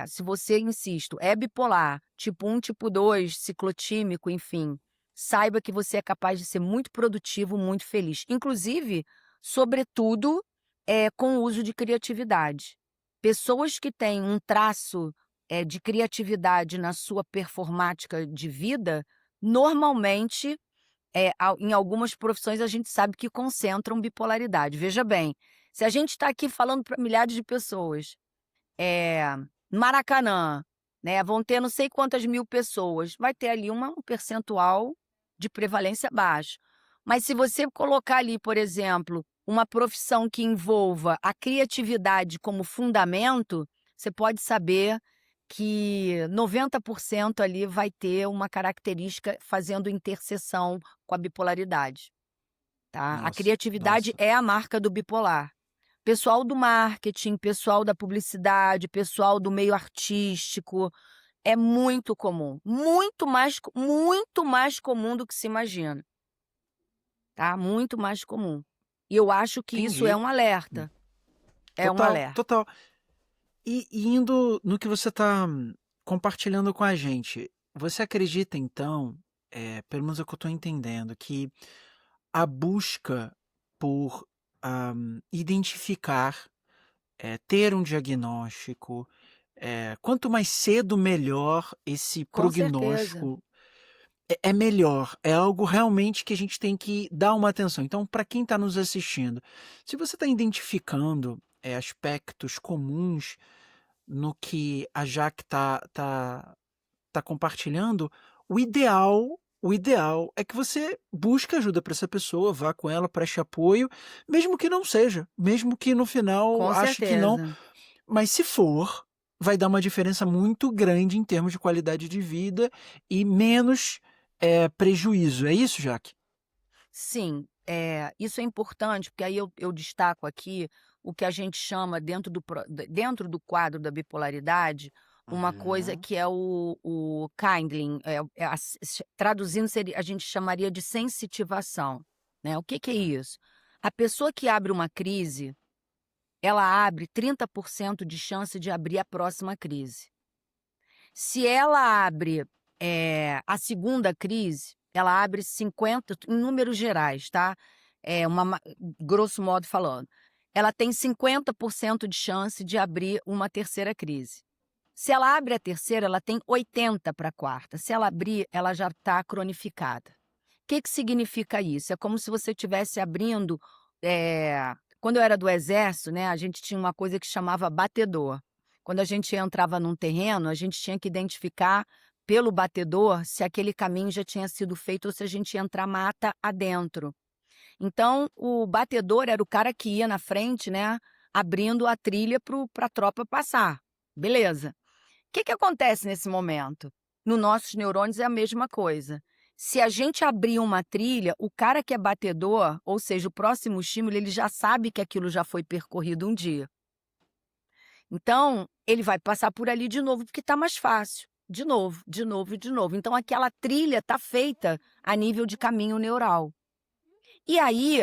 se você, insisto, é bipolar, tipo 1, tipo 2, ciclotímico, enfim, saiba que você é capaz de ser muito produtivo, muito feliz. Inclusive, sobretudo, com o uso de criatividade. Pessoas que têm um traço, de criatividade na sua performática de vida, normalmente, em algumas profissões a gente sabe que concentram bipolaridade. Veja bem, se a gente está aqui falando para milhares de pessoas, eh, Maracanã, né, vão ter não sei quantas mil pessoas, vai ter ali um percentual de prevalência baixo. Mas se você colocar ali, por exemplo, uma profissão que envolva a criatividade como fundamento, você pode saber que 90% ali vai ter uma característica fazendo interseção com a bipolaridade, tá? A Nossa, criatividade nossa. é a marca do bipolar. Pessoal do marketing, pessoal da publicidade, pessoal do meio artístico, é muito comum, muito mais comum do que se imagina, tá? Muito mais comum. E eu acho que isso é Entendi. um alerta, é um Total, alerta. total. E indo no que você está compartilhando com a gente, você acredita então, pelo menos é o que eu estou entendendo, que a busca por identificar, ter um diagnóstico, quanto mais cedo melhor esse Com certeza. prognóstico é melhor, é algo realmente que a gente tem que dar uma atenção. Então, para quem está nos assistindo, se você está identificando aspectos comuns no que a Jaque tá compartilhando, o ideal é que você busque ajuda para essa pessoa, vá com ela, preste apoio, mesmo que não seja, mesmo que no final Com ache que não, certeza. mas se for, vai dar uma diferença muito grande em termos de qualidade de vida e menos, prejuízo. É isso, Jaque? Sim, isso é importante, porque aí eu destaco aqui o que a gente chama dentro do quadro da bipolaridade, uma coisa Uhum. que é o kindling, traduzindo seria a gente chamaria de sensitivação, né. O que que é Tá. isso? A pessoa que abre uma crise, ela abre 30% de chance de abrir a próxima crise. Se ela abre, a segunda crise, ela abre 50 em números gerais, tá, uma ma grosso modo falando, ela tem 50% de chance de abrir uma terceira crise. Se ela abre a terceira, ela tem 80 para a quarta. Se ela abrir, ela já está cronificada. O que que significa isso? É como se você estivesse abrindo, quando eu era do exército, né, a gente tinha uma coisa que chamava batedor. Quando a gente entrava num terreno, a gente tinha que identificar pelo batedor se aquele caminho já tinha sido feito ou se a gente ia entrar mata adentro. Então, o batedor era o cara que ia na frente, né, abrindo a trilha para a tropa passar. Beleza. O que que acontece nesse momento? Nos nossos neurônios é a mesma coisa. Se a gente abrir uma trilha, o cara que é batedor, ou seja, o próximo estímulo, ele já sabe que aquilo já foi percorrido um dia. Então, ele vai passar por ali de novo, porque está mais fácil. De novo, de novo e de novo. Então, aquela trilha está feita a nível de caminho neural. E aí,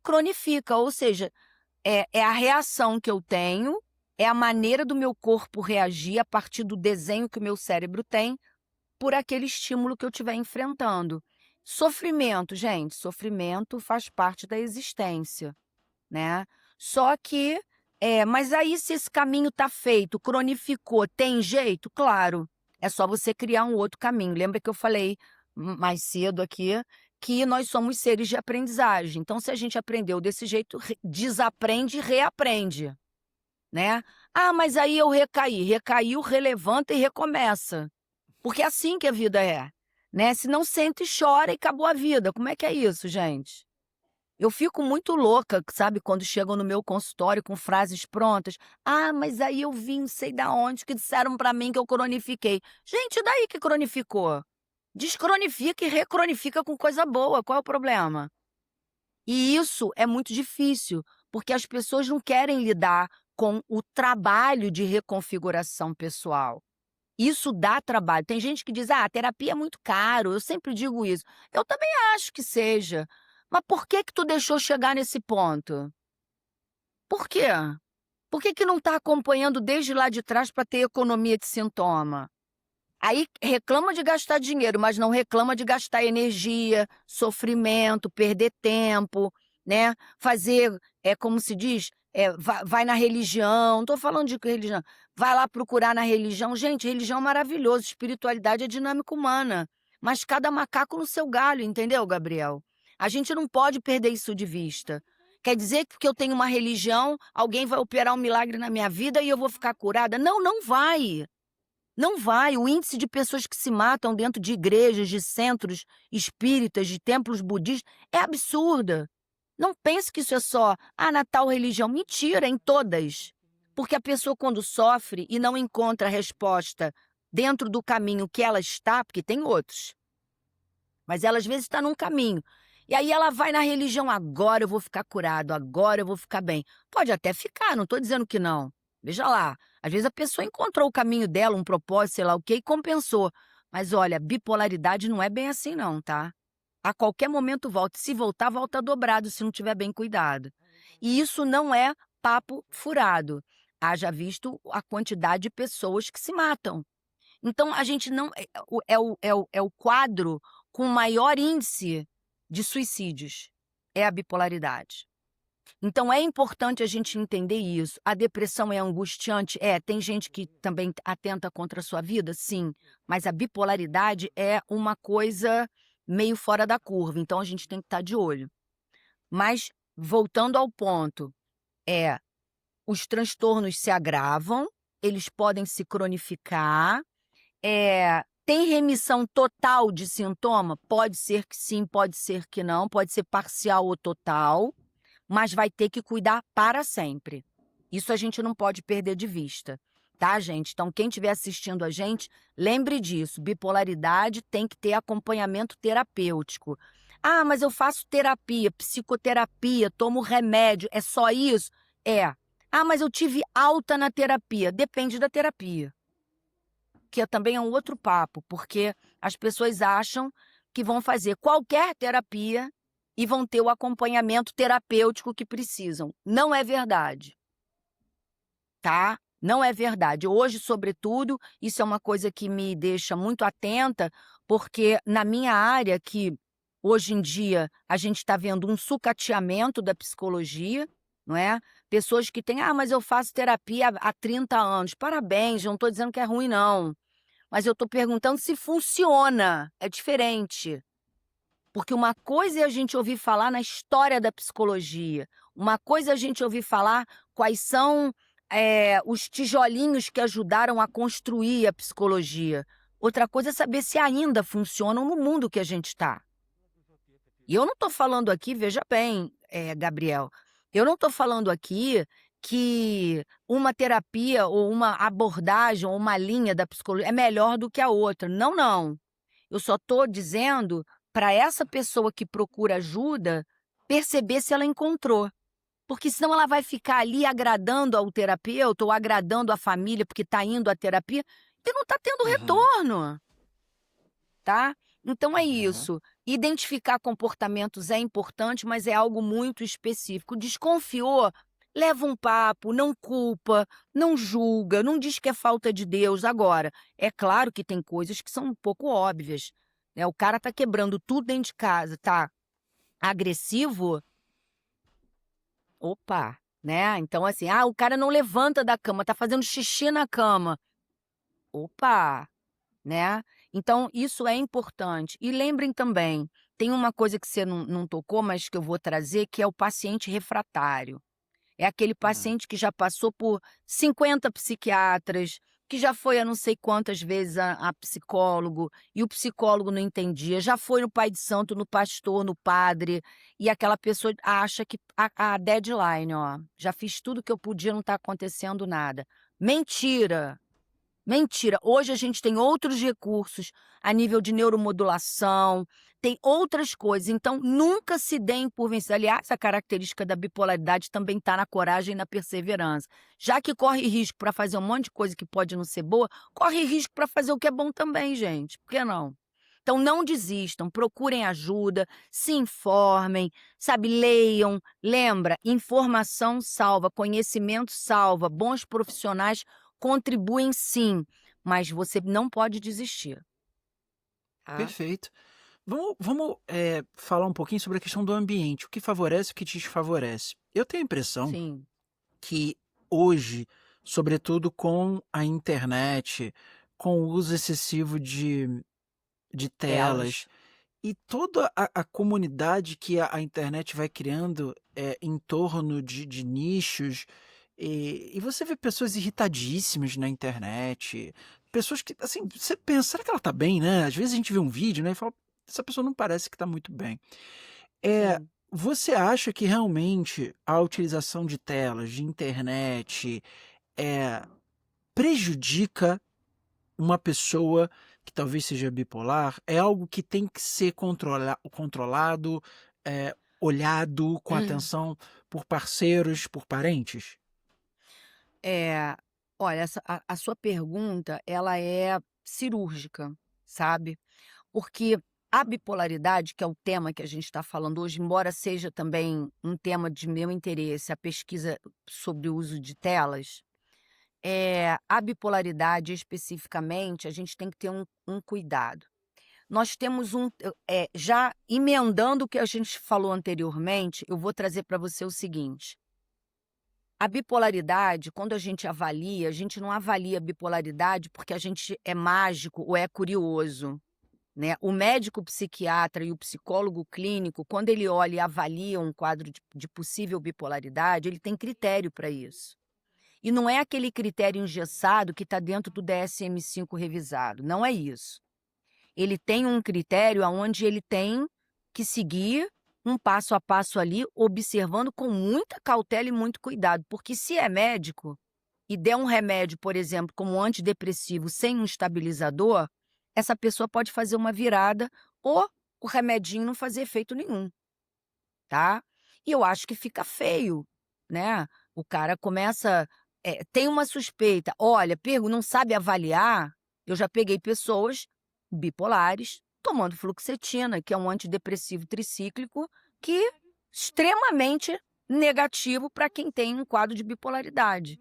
cronifica, ou seja, é a reação que eu tenho, é a maneira do meu corpo reagir a partir do desenho que o meu cérebro tem por aquele estímulo que eu estiver enfrentando. Sofrimento, gente, sofrimento faz parte da existência, né. Só que, mas aí se esse caminho está feito, cronificou, tem jeito? Claro, é só você criar um outro caminho. Lembra que eu falei mais cedo aqui, que nós somos seres de aprendizagem, então se a gente aprendeu desse jeito, desaprende e reaprende, né. "Ah, mas aí eu recaí", recaiu, relevanta e recomeça, porque é assim que a vida é, né, se não senta e chora e acabou a vida, como é que é isso, gente? Eu fico muito louca, sabe, quando chegam no meu consultório com frases prontas. "Ah, mas aí eu vi não sei da onde que disseram pra mim que eu cronifiquei". Gente, e daí que cronificou? Descronifica e recronifica com coisa boa, qual é o problema? E isso é muito difícil, porque as pessoas não querem lidar com o trabalho de reconfiguração pessoal. Isso dá trabalho. Tem gente que diz: "Ah, terapia é muito caro", eu sempre digo isso. Eu também acho que seja, mas por que que tu deixou chegar nesse ponto? Por quê? Por que que não está acompanhando desde lá de trás para ter economia de sintoma? Aí reclama de gastar dinheiro, mas não reclama de gastar energia, sofrimento, perder tempo, né, fazer, como se diz, vai na religião, não tô falando de religião, vai lá procurar na religião. Gente, religião é maravilhoso, espiritualidade é dinâmica humana, mas cada macaco no seu galho, entendeu, Gabriel? A gente não pode perder isso de vista. Quer dizer que porque eu tenho uma religião, alguém vai operar um milagre na minha vida e eu vou ficar curada? Não, não vai. Não vai. O índice de pessoas que se matam dentro de igrejas, de centros espíritas, de templos budistas é absurda. Não pense que isso é só, na tal religião. Mentira, é em todas. Porque a pessoa quando sofre e não encontra a resposta dentro do caminho que ela está, porque tem outros, mas ela às vezes está num caminho. E aí ela vai na religião, agora eu vou ficar curado, agora eu vou ficar bem. Pode até ficar, não estou dizendo que não. Veja lá, às vezes a pessoa encontrou o caminho dela, um propósito, sei lá o quê, e compensou. Mas olha, bipolaridade não é bem assim não, tá? A qualquer momento volta. Se voltar, volta dobrado se não tiver bem cuidado. E isso não é papo furado. Haja visto a quantidade de pessoas que se matam. Então a gente não é o quadro com maior índice de suicídios, é a bipolaridade. Então é importante a gente entender isso. A depressão é angustiante? É. Tem gente que também atenta contra a sua vida? Sim. Mas a bipolaridade é uma coisa meio fora da curva, então a gente tem que estar de olho. Mas, voltando ao ponto, é os transtornos se agravam, eles podem se cronificar. Tem remissão total de sintoma? Pode ser que sim, pode ser que não, pode ser parcial ou total, mas vai ter que cuidar para sempre. Isso a gente não pode perder de vista, tá, gente? Então, quem estiver assistindo a gente, lembre disso, bipolaridade tem que ter acompanhamento terapêutico. Ah, mas eu faço terapia, psicoterapia, tomo remédio, é só isso? É. Ah, mas eu tive alta na terapia. Depende da terapia. Que também é um outro papo, porque as pessoas acham que vão fazer qualquer terapia e vão ter o acompanhamento terapêutico que precisam. Não é verdade, tá? Não é verdade. Hoje, sobretudo, isso é uma coisa que me deixa muito atenta, porque na minha área, que hoje em dia a gente está vendo um sucateamento da psicologia, não é? Pessoas que têm, mas eu faço terapia há 30 anos. Parabéns, não estou dizendo que é ruim, não. Mas eu estou perguntando se funciona. É diferente. Porque uma coisa é a gente ouvir falar na história da psicologia, uma coisa é a gente ouvir falar quais são os tijolinhos que ajudaram a construir a psicologia. Outra coisa é saber se ainda funcionam no mundo que a gente está. E eu não estou falando aqui, veja bem, Gabriel, eu não estou falando aqui que uma terapia ou uma abordagem ou uma linha da psicologia é melhor do que a outra. Não, não. Eu só estou dizendo para essa pessoa que procura ajuda perceber se ela encontrou. Porque senão ela vai ficar ali agradando ao terapeuta ou agradando a família porque está indo à terapia e não está tendo Aham, retorno, tá? Então é aham. isso. Identificar comportamentos é importante, mas é algo muito específico. Desconfiou, leva um papo, não culpa, não julga, não diz que é falta de Deus. Agora, é claro que tem coisas que são um pouco óbvias, né? O cara tá quebrando tudo dentro de casa, tá agressivo, opa, né? Então assim, o cara não levanta da cama, tá fazendo xixi na cama. Opa, né? Então, isso é importante. E lembrem também, tem uma coisa que você não tocou, mas que eu vou trazer, que é o paciente refratário. É aquele Hum. paciente que já passou por 50 psiquiatras, que já foi a não sei quantas vezes a psicólogo, e o psicólogo não entendia, já foi no pai de santo, no pastor, no padre, e aquela pessoa acha que a deadline, ó, já fiz tudo que eu podia, não está acontecendo nada. Mentira! Mentira, hoje a gente tem outros recursos a nível de neuromodulação, tem outras coisas, então nunca se deem por vencidos. Aliás, a característica da bipolaridade também está na coragem e na perseverança. Já que corre risco para fazer um monte de coisa que pode não ser boa, corre risco para fazer o que é bom também, gente. Por que não? Então não desistam, procurem ajuda, se informem, sabe, leiam. Lembra, informação salva, conhecimento salva, bons profissionais contribuem sim, mas você não pode desistir, tá? Perfeito. Vamos falar um pouquinho sobre a questão do ambiente, o que favorece e o que desfavorece. Eu tenho a impressão Sim. que hoje, sobretudo com a internet, com o uso excessivo de telas Telas. e toda a comunidade que a internet vai criando em torno de nichos, e você vê pessoas irritadíssimas na internet, pessoas que, assim, você pensa, será que ela tá bem, né? Às vezes a gente vê um vídeo, né, e fala, essa pessoa não parece que tá muito bem. É, Sim. você acha que realmente a utilização de telas, de internet, é, prejudica uma pessoa que talvez seja bipolar? É algo que tem que ser controlado, olhado com atenção por parceiros, por parentes? É, olha, a sua pergunta, ela é cirúrgica, sabe? Porque a bipolaridade, que é o tema que a gente está falando hoje, embora seja também um tema de meu interesse, a pesquisa sobre o uso de telas, a bipolaridade especificamente, a gente tem que ter um cuidado. Nós temos já emendando o que a gente falou anteriormente, eu vou trazer para você o seguinte: a bipolaridade, quando a gente não avalia a bipolaridade porque a gente é mágico ou é curioso, né? O médico psiquiatra e o psicólogo clínico, quando ele olha e avalia um quadro de possível bipolaridade, ele tem critério para isso. E não é aquele critério engessado que está dentro do DSM-5 revisado, não é isso. Ele tem um critério onde ele tem que seguir um passo a passo ali, observando com muita cautela e muito cuidado, porque se é médico e der um remédio, por exemplo, como um antidepressivo sem um estabilizador, essa pessoa pode fazer uma virada ou o remedinho não fazer efeito nenhum, tá? E eu acho que fica feio, né? O cara começa, tem uma suspeita, olha, não sabe avaliar. Eu já peguei pessoas bipolares tomando fluoxetina, que é um antidepressivo tricíclico, que é extremamente negativo para quem tem um quadro de bipolaridade.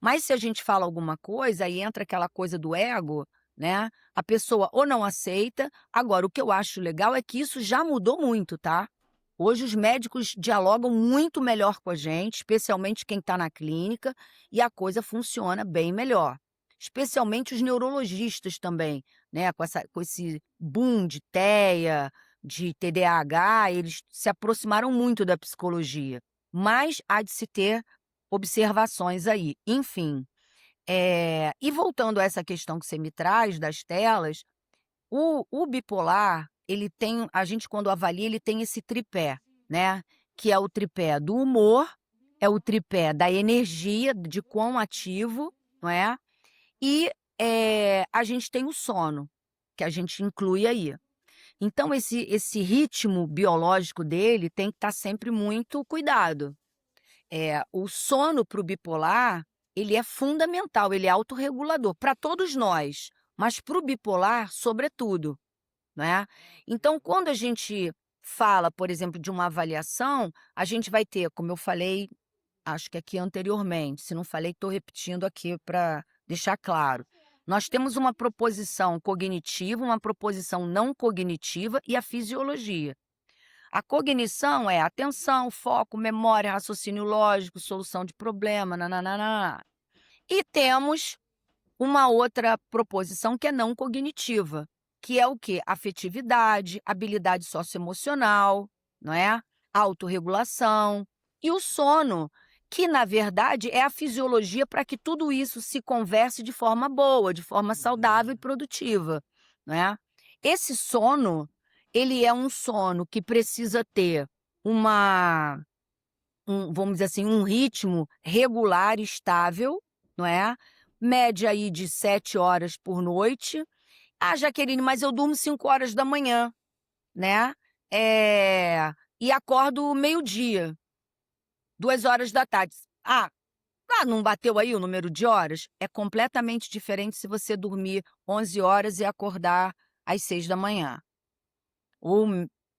Mas se a gente fala alguma coisa, aí entra aquela coisa do ego, né? A pessoa ou não aceita. Agora, o que eu acho legal é que isso já mudou muito, tá? Hoje os médicos dialogam muito melhor com a gente, especialmente quem está na clínica, e a coisa funciona bem melhor. Especialmente os neurologistas também, né? Com esse boom de TEA, de TDAH, eles se aproximaram muito da psicologia. Mas há de se ter observações aí. Enfim, e voltando a essa questão que você me traz das telas, o bipolar, ele tem, a gente quando avalia, ele tem esse tripé, né? Que é o tripé do humor, é o tripé da energia, de quão ativo, não é? E a gente tem o sono, que a gente inclui aí. Então, esse ritmo biológico dele tem que estar sempre muito cuidado. O sono para o bipolar, ele é fundamental, ele é autorregulador para todos nós, mas para o bipolar, sobretudo, né? Então, quando a gente fala, por exemplo, de uma avaliação, a gente vai ter, como eu falei, acho que aqui anteriormente, se não falei, estou repetindo aqui para deixar claro. Nós temos uma proposição cognitiva, uma proposição não cognitiva e a fisiologia. A cognição é atenção, foco, memória, raciocínio lógico, solução de problema, nananana. E temos uma outra proposição que é não cognitiva, que é o quê? Afetividade, habilidade socioemocional, não é? Autorregulação e o sono, que na verdade é a fisiologia para que tudo isso se converse de forma boa, de forma saudável e produtiva, não é? Esse sono, ele é um sono que precisa ter vamos dizer assim, um ritmo regular, estável, não é? Média aí de 7 horas por noite. Ah, Jaqueline, mas eu durmo 5 horas da manhã, né? E acordo meio-dia, 2 horas da tarde. Não bateu aí o número de horas? É completamente diferente se você dormir 11 horas e acordar às 6 da manhã. Ou,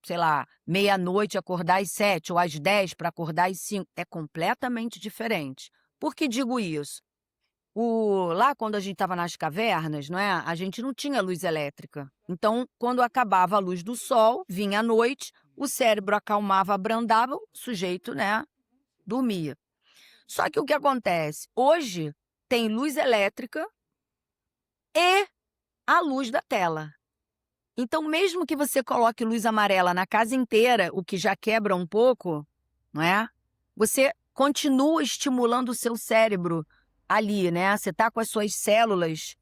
sei lá, meia-noite acordar às 7, ou às 10 para acordar às 5. É completamente diferente. Por que digo isso? Lá quando a gente estava nas cavernas, não é? A gente não tinha luz elétrica. Então, quando acabava a luz do sol, vinha a noite, o cérebro acalmava, abrandava, o sujeito, né, dormia. Só que o que acontece? Hoje tem luz elétrica e a luz da tela. Então, mesmo que você coloque luz amarela na casa inteira, o que já quebra um pouco, não é? Você continua estimulando o seu cérebro ali, né? Você está com as suas células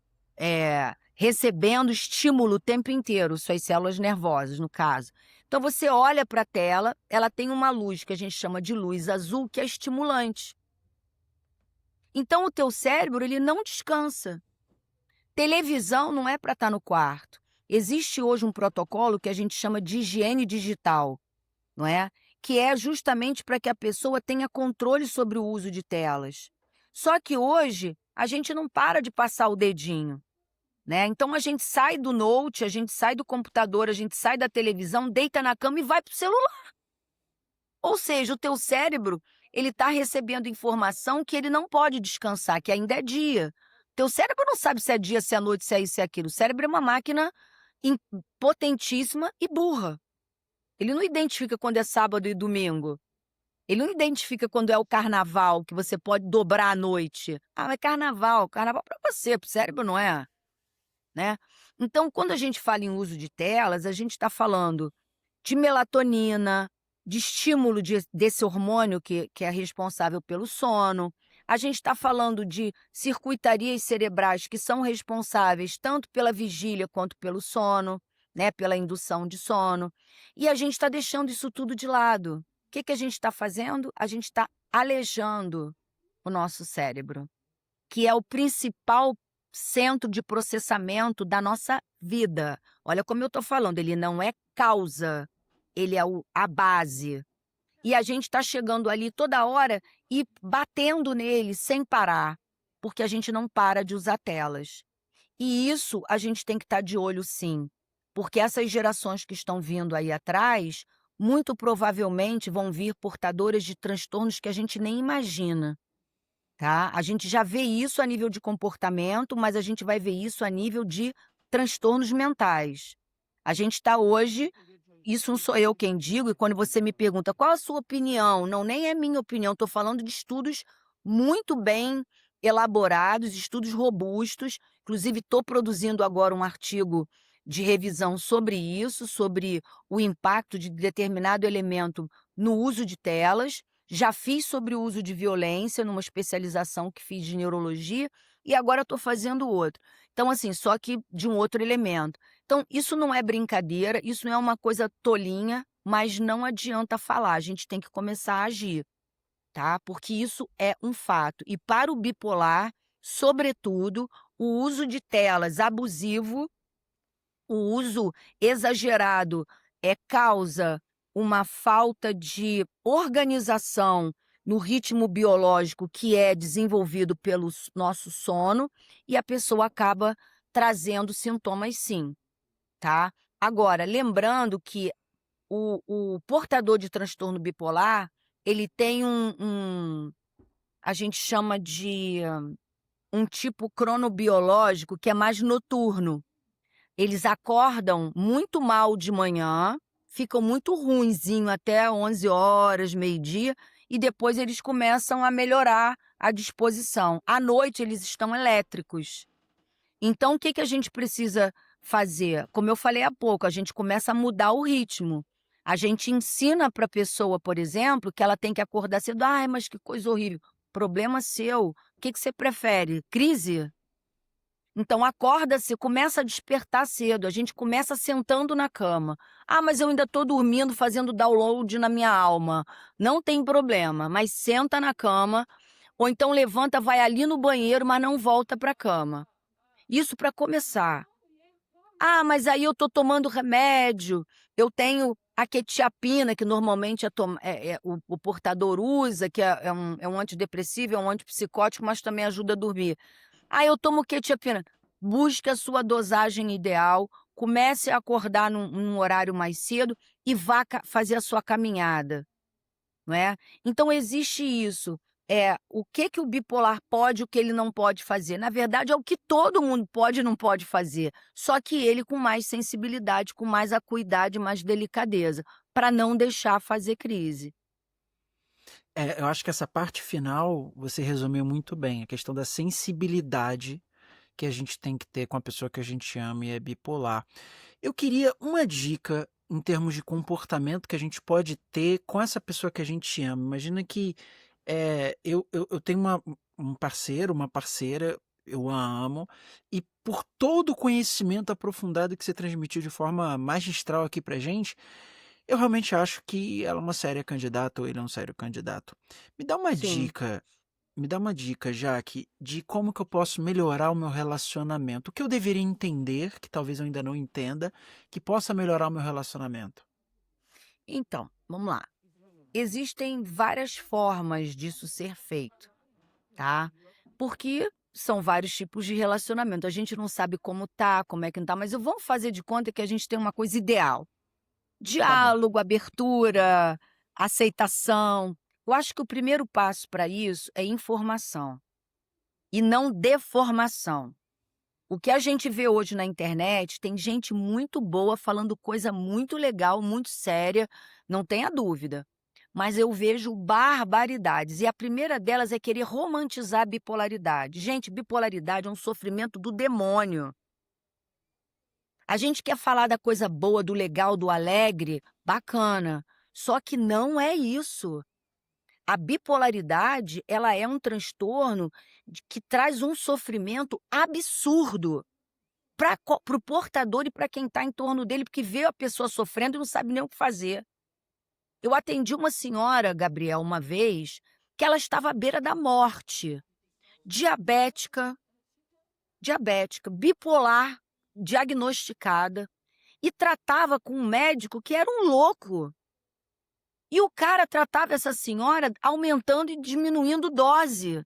recebendo estímulo o tempo inteiro, suas células nervosas, no caso. Então, você olha para a tela, ela tem uma luz que a gente chama de luz azul, que é estimulante. Então, o teu cérebro, ele não descansa. Televisão não é para estar no quarto. Existe hoje um protocolo que a gente chama de higiene digital, não é? Que é justamente para que a pessoa tenha controle sobre o uso de telas. Só que hoje a gente não para de passar o dedinho, né? Então a gente sai do note, a gente sai do computador, a gente sai da televisão, deita na cama e vai para o celular. Ou seja, o teu cérebro, ele está recebendo informação que ele não pode descansar, que ainda é dia. Teu cérebro não sabe se é dia, se é noite, se é isso, se é aquilo. O cérebro é uma máquina potentíssima e burra. Ele não identifica quando é sábado e domingo. Ele não identifica quando é o carnaval, que você pode dobrar a noite. Mas carnaval para você, para o cérebro não é, né? Então, quando a gente fala em uso de telas, a gente está falando de melatonina, de estímulo desse hormônio que é responsável pelo sono. A gente está falando de circuitarias cerebrais que são responsáveis tanto pela vigília quanto pelo sono, né, pela indução de sono, e a gente está deixando isso tudo de lado. O que que a gente está fazendo? A gente está alejando o nosso cérebro, que é o principal centro de processamento da nossa vida. Olha como eu estou falando, ele não é causa, ele é a base. E a gente está chegando ali toda hora e batendo nele sem parar, porque a gente não para de usar telas. E isso a gente tem que estar de olho sim, porque essas gerações que estão vindo aí atrás, muito provavelmente vão vir portadoras de transtornos que a gente nem imagina, tá? A gente já vê isso a nível de comportamento, mas a gente vai ver isso a nível de transtornos mentais. A gente está hoje, isso não sou eu quem digo, e quando você me pergunta qual a sua opinião, não, nem é minha opinião, estou falando de estudos muito bem elaborados, estudos robustos. Inclusive, estou produzindo agora um artigo de revisão sobre isso, sobre o impacto de determinado elemento no uso de telas. Já fiz sobre o uso de violência numa especialização que fiz de neurologia e agora estou fazendo outro. Então, assim, só que de um outro elemento. Então, isso não é brincadeira, isso não é uma coisa tolinha, mas não adianta falar, a gente tem que começar a agir, tá? Porque isso é um fato. E para o bipolar, sobretudo, o uso de telas abusivo, o uso exagerado causa uma falta de organização no ritmo biológico que é desenvolvido pelo nosso sono e a pessoa acaba trazendo sintomas sim, tá? Agora, lembrando que o portador de transtorno bipolar, ele tem a gente chama de um tipo cronobiológico que é mais noturno. Eles acordam muito mal de manhã, ficam muito ruinzinho até 11 horas, meio-dia, e depois eles começam a melhorar a disposição. À noite, eles estão elétricos. Então, o que que a gente precisa fazer? Como eu falei há pouco, a gente começa a mudar o ritmo. A gente ensina para a pessoa, por exemplo, que ela tem que acordar cedo. Ai, mas que coisa horrível. Problema seu. O que que você prefere? Crise? Então acorda-se, começa a despertar cedo, a gente começa sentando na cama. Ah, mas eu ainda estou dormindo, fazendo download na minha alma. Não tem problema, mas senta na cama, ou então levanta, vai ali no banheiro, mas não volta para a cama. Isso para começar. Ah, mas aí eu estou tomando remédio, eu tenho a quetiapina, que normalmente o portador usa, que é um antidepressivo, é um antipsicótico, mas também ajuda a dormir. Ah, eu tomo quetiapina. Busque a sua dosagem ideal, comece a acordar num horário mais cedo e vá fazer a sua caminhada, não é? Então existe isso. O que que o bipolar pode, o que ele não pode fazer. Na verdade, é o que todo mundo pode e não pode fazer, só que ele com mais sensibilidade, com mais acuidade, mais delicadeza, para não deixar fazer crise. Eu acho que essa parte final você resumiu muito bem, a questão da sensibilidade que a gente tem que ter com a pessoa que a gente ama e é bipolar. Eu queria uma dica em termos de comportamento que a gente pode ter com essa pessoa que a gente ama. Imagina que eu tenho um parceiro, uma parceira, eu a amo, e por todo o conhecimento aprofundado que você transmitiu de forma magistral aqui pra gente, eu realmente acho que ela é uma séria candidata ou ele é um sério candidato. Me dá uma Sim. dica, me dá uma dica, Jaque, de como que eu posso melhorar o meu relacionamento. O que eu deveria entender, que talvez eu ainda não entenda, que possa melhorar o meu relacionamento. Então, vamos lá. Existem várias formas disso ser feito, tá? Porque são vários tipos de relacionamento. A gente não sabe como tá, como é que não tá, mas vamos fazer de conta que a gente tem uma coisa ideal. Tá bom. Diálogo, abertura, aceitação. Eu acho que o primeiro passo para isso é informação e não deformação. O que a gente vê hoje na internet, tem gente muito boa falando coisa muito legal, muito séria, não tenha dúvida. Mas eu vejo barbaridades, e a primeira delas é querer romantizar a bipolaridade. Gente, bipolaridade é um sofrimento do demônio. A gente quer falar da coisa boa, do legal, do alegre, bacana. Só que não é isso. A bipolaridade, ela é um transtorno que traz um sofrimento absurdo para o portador e para quem está em torno dele, porque vê a pessoa sofrendo e não sabe nem o que fazer. Eu atendi uma senhora, Gabriel, uma vez, que ela estava à beira da morte, diabética, bipolar, diagnosticada, e tratava com um médico que era um louco. E o cara tratava essa senhora aumentando e diminuindo dose.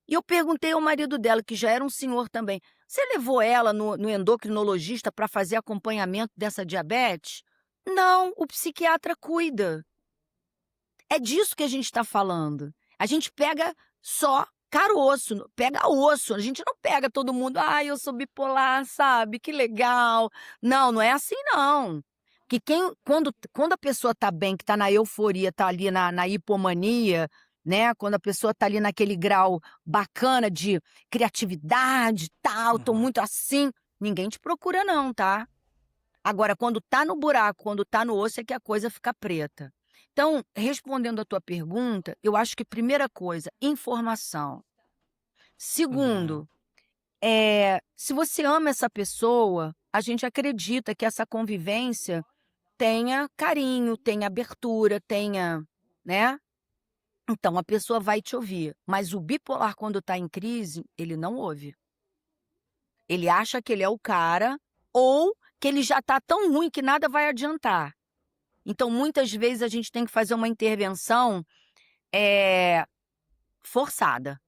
E eu perguntei ao marido dela, que já era um senhor também, você levou ela no endocrinologista para fazer acompanhamento dessa diabetes? Não, o psiquiatra cuida. É disso que a gente está falando. A gente pega só caroço, pega osso. A gente não pega todo mundo, eu sou bipolar, sabe? Que legal. Não, não é assim não. Que quando a pessoa está bem, que está na euforia, está ali na hipomania, né? Quando a pessoa está ali naquele grau bacana de criatividade, tal, tô muito assim, ninguém te procura não, tá? Agora, quando tá no buraco, quando tá no osso, é que a coisa fica preta. Então, respondendo a tua pergunta, eu acho que primeira coisa, informação. Segundo, se você ama essa pessoa, a gente acredita que essa convivência tenha carinho, tenha abertura, tenha, né? Então, a pessoa vai te ouvir. Mas o bipolar, quando está em crise, ele não ouve. Ele acha que ele é o cara ou que ele já está tão ruim que nada vai adiantar. Então, muitas vezes, a gente tem que fazer uma intervenção forçada,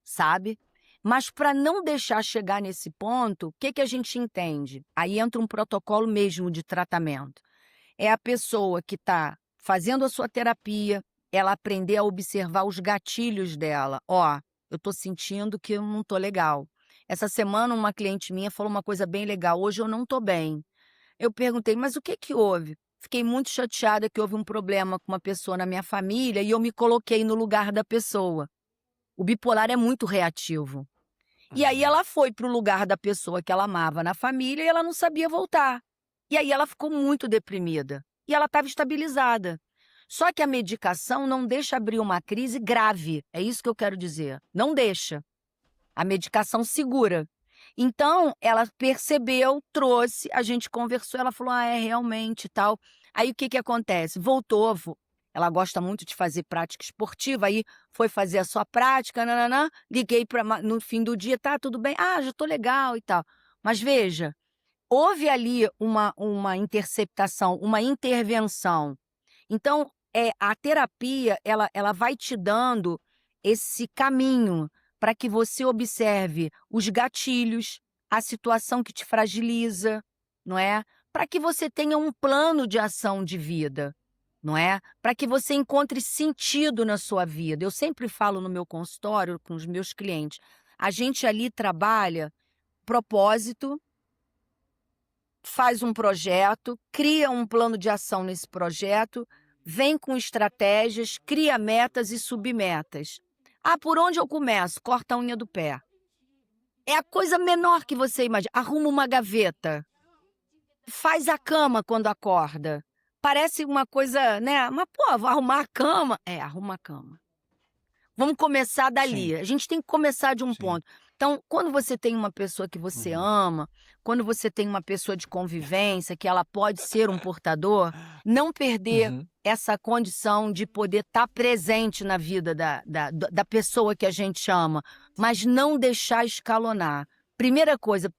sabe? Mas para não deixar chegar nesse ponto, o que a gente entende? Aí entra um protocolo mesmo de tratamento. É a pessoa que está fazendo a sua terapia, ela aprender a observar os gatilhos dela. Eu estou sentindo que eu não estou legal. Essa semana uma cliente minha falou uma coisa bem legal, hoje eu não estou bem. Eu perguntei, mas o que houve? Fiquei muito chateada que houve um problema com uma pessoa na minha família e eu me coloquei no lugar da pessoa. O bipolar é muito reativo. E aí ela foi para o lugar da pessoa que ela amava na família e ela não sabia voltar. E aí ela ficou muito deprimida. E ela estava estabilizada. Só que a medicação não deixa abrir uma crise grave. É isso que eu quero dizer. Não deixa. A medicação segura. Então, ela percebeu, trouxe, a gente conversou, ela falou, realmente, tal. Aí, o que acontece? Voltou, ela gosta muito de fazer prática esportiva, aí foi fazer a sua prática, nananã, liguei no fim do dia, tá, tudo bem? Já tô legal e tal. Mas veja, houve ali uma interceptação, uma intervenção. Então, a terapia, ela vai te dando esse caminho para que você observe os gatilhos, a situação que te fragiliza, não é? Para que você tenha um plano de ação de vida, não é? Para que você encontre sentido na sua vida. Eu sempre falo no meu consultório com os meus clientes, a gente ali trabalha propósito, faz um projeto, cria um plano de ação nesse projeto, vem com estratégias, cria metas e submetas. Por onde eu começo? Corta a unha do pé. É a coisa menor que você imagina. Arruma uma gaveta. Faz a cama quando acorda. Parece uma coisa, né? Mas, vou arrumar a cama. Arruma a cama. Vamos começar dali. Sim. A gente tem que começar de um Sim. ponto. Então, quando você tem uma pessoa que você ama, quando você tem uma pessoa de convivência, que ela pode ser um portador, não perder essa condição de poder estar presente na vida da pessoa que a gente ama, mas não deixar escalonar. Primeira coisa,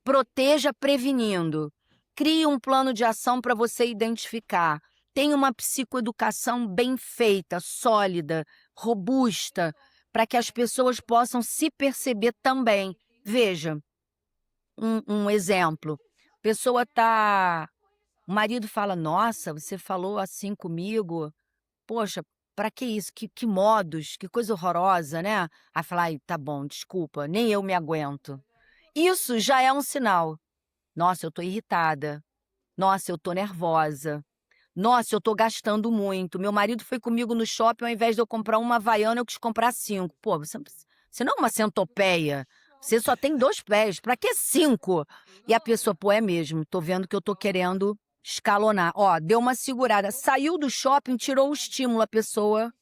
proteja prevenindo. Crie um plano de ação para você identificar. Tenha uma psicoeducação bem feita, sólida, robusta, para que as pessoas possam se perceber também. Veja, um exemplo. A pessoa tá... O marido fala, nossa, você falou assim comigo. Poxa, para que isso? Que modos, que coisa horrorosa, né? Aí fala, tá bom, desculpa, nem eu me aguento. Isso já é um sinal. Nossa, eu tô irritada. Nossa, eu tô nervosa. Nossa, eu tô gastando muito. Meu marido foi comigo no shopping, ao invés de eu comprar uma Havaiana, eu quis comprar 5. Pô, você não é uma centopeia. Você só tem 2 pés. Pra que 5? E a pessoa, é mesmo, tô vendo que eu tô querendo escalonar. Ó, deu uma segurada, saiu do shopping, tirou o estímulo, a pessoa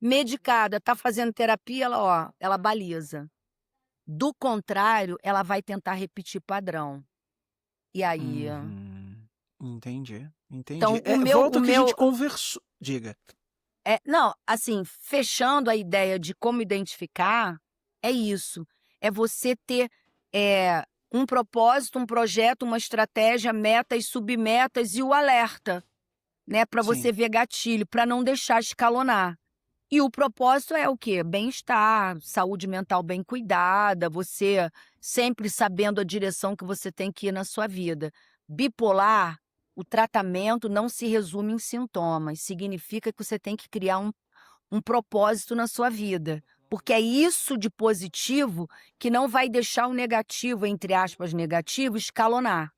medicada, tá fazendo terapia, ela baliza. Do contrário, ela vai tentar repetir padrão. E aí, Uhum. Entendi, então entendi. o meu Volta o ao que a gente meu conversou. Diga. não, assim, fechando a ideia de como identificar, é isso. É você ter um propósito, um projeto, uma estratégia, metas, submetas e o alerta, né? Para você Sim. ver gatilho, para não deixar escalonar. E o propósito é o quê? Bem-estar, saúde mental bem cuidada, você sempre sabendo a direção que você tem que ir na sua vida. Bipolar, o tratamento não se resume em sintomas, significa que você tem que criar um propósito na sua vida. Porque é isso de positivo que não vai deixar o negativo, entre aspas, negativo, escalonar.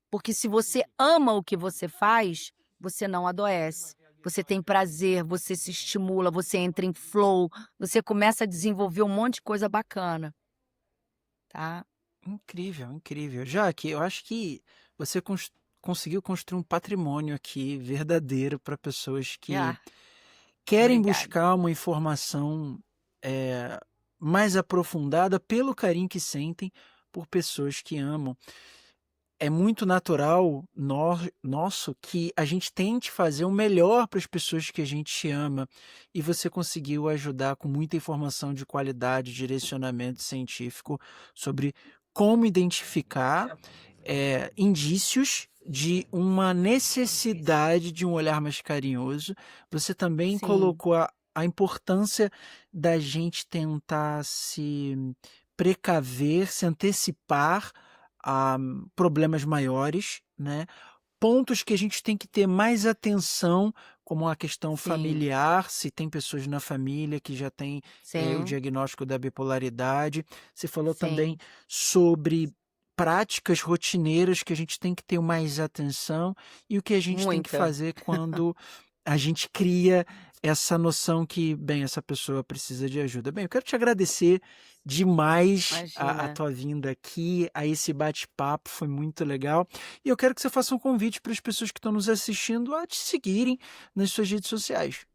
Porque se você ama o que você faz, você não adoece. Você tem prazer, você se estimula, você entra em flow, você começa a desenvolver um monte de coisa bacana, tá? Incrível, incrível. Jaque, eu acho que você conseguiu construir um patrimônio aqui verdadeiro para pessoas que Ah, querem obrigada. buscar uma informação eh, mais aprofundada pelo carinho que sentem por pessoas que amam. É muito natural nosso que a gente tente fazer o melhor para as pessoas que a gente ama, e você conseguiu ajudar com muita informação de qualidade, direcionamento científico sobre como identificar indícios de uma necessidade de um olhar mais carinhoso. Você também Sim, colocou a importância da gente tentar se precaver, se antecipar a problemas maiores, né? Pontos que a gente tem que ter mais atenção, como a questão sim, familiar, se tem pessoas na família que já têm o sim, diagnóstico da bipolaridade. Você falou também sim. sobre práticas rotineiras que a gente tem que ter mais atenção, e o que a gente tem que Muita. fazer quando a gente cria essa noção que, bem, essa pessoa precisa de ajuda. Bem, eu quero te agradecer demais a Imagina. tua vinda aqui, a esse bate-papo, foi muito legal. E eu quero que você faça um convite para as pessoas que estão nos assistindo a te seguirem nas suas redes sociais.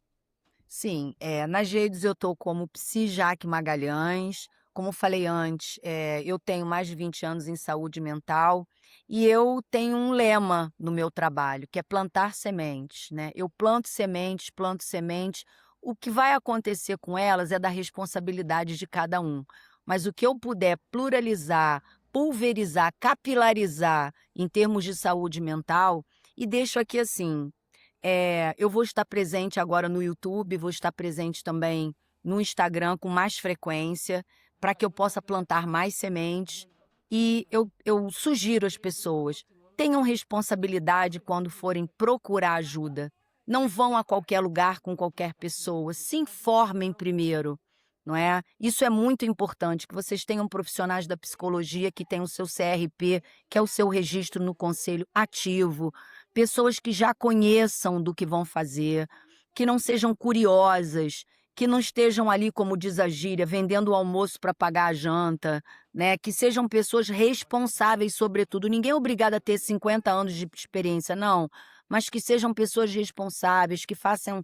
Sim, nas redes eu estou como Psi Jaque Magalhães. Como falei antes, eu tenho mais de 20 anos em saúde mental e eu tenho um lema no meu trabalho, que é plantar sementes, né? Eu planto sementes, planto sementes. O que vai acontecer com elas é da responsabilidade de cada um. Mas o que eu puder pluralizar, pulverizar, capilarizar em termos de saúde mental, e deixo aqui assim. Eu vou estar presente agora no YouTube, vou estar presente também no Instagram com mais frequência, para que eu possa plantar mais sementes. E eu sugiro às pessoas, tenham responsabilidade quando forem procurar ajuda. Não vão a qualquer lugar com qualquer pessoa, se informem primeiro, não é? Isso é muito importante, que vocês tenham profissionais da psicologia que têm o seu CRP, que é o seu registro no conselho ativo, pessoas que já conheçam do que vão fazer, que não sejam curiosas, que não estejam ali, como diz a gíria, vendendo o almoço para pagar a janta, né? Que sejam pessoas responsáveis, sobretudo. Ninguém é obrigado a ter 50 anos de experiência, não, mas que sejam pessoas responsáveis, que façam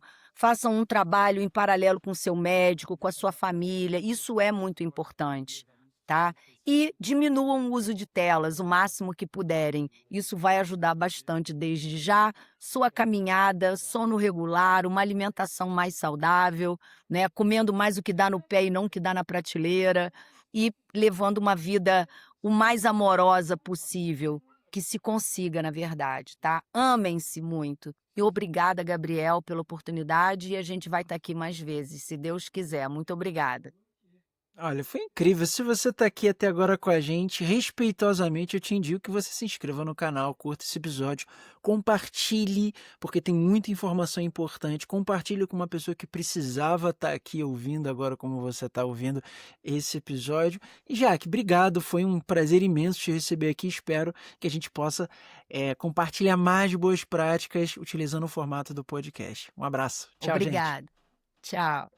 um trabalho em paralelo com o seu médico, com a sua família. Isso é muito importante, tá? E diminuam o uso de telas o máximo que puderem. Isso vai ajudar bastante desde já. Sua caminhada, sono regular, uma alimentação mais saudável, né? Comendo mais o que dá no pé e não o que dá na prateleira, e levando uma vida o mais amorosa possível, que se consiga, na verdade, tá? Amem-se muito. E obrigada, Gabriel, pela oportunidade, e a gente vai estar aqui mais vezes, se Deus quiser. Muito obrigada. Olha, foi incrível. Se você está aqui até agora com a gente, respeitosamente eu te indico que você se inscreva no canal, curta esse episódio, compartilhe, porque tem muita informação importante. Compartilhe com uma pessoa que precisava estar aqui ouvindo agora, como você está ouvindo esse episódio. E Jaque, obrigado. Foi um prazer imenso te receber aqui. Espero que a gente possa compartilhar mais boas práticas utilizando o formato do podcast. Um abraço. Tchau, gente. Obrigada. Tchau.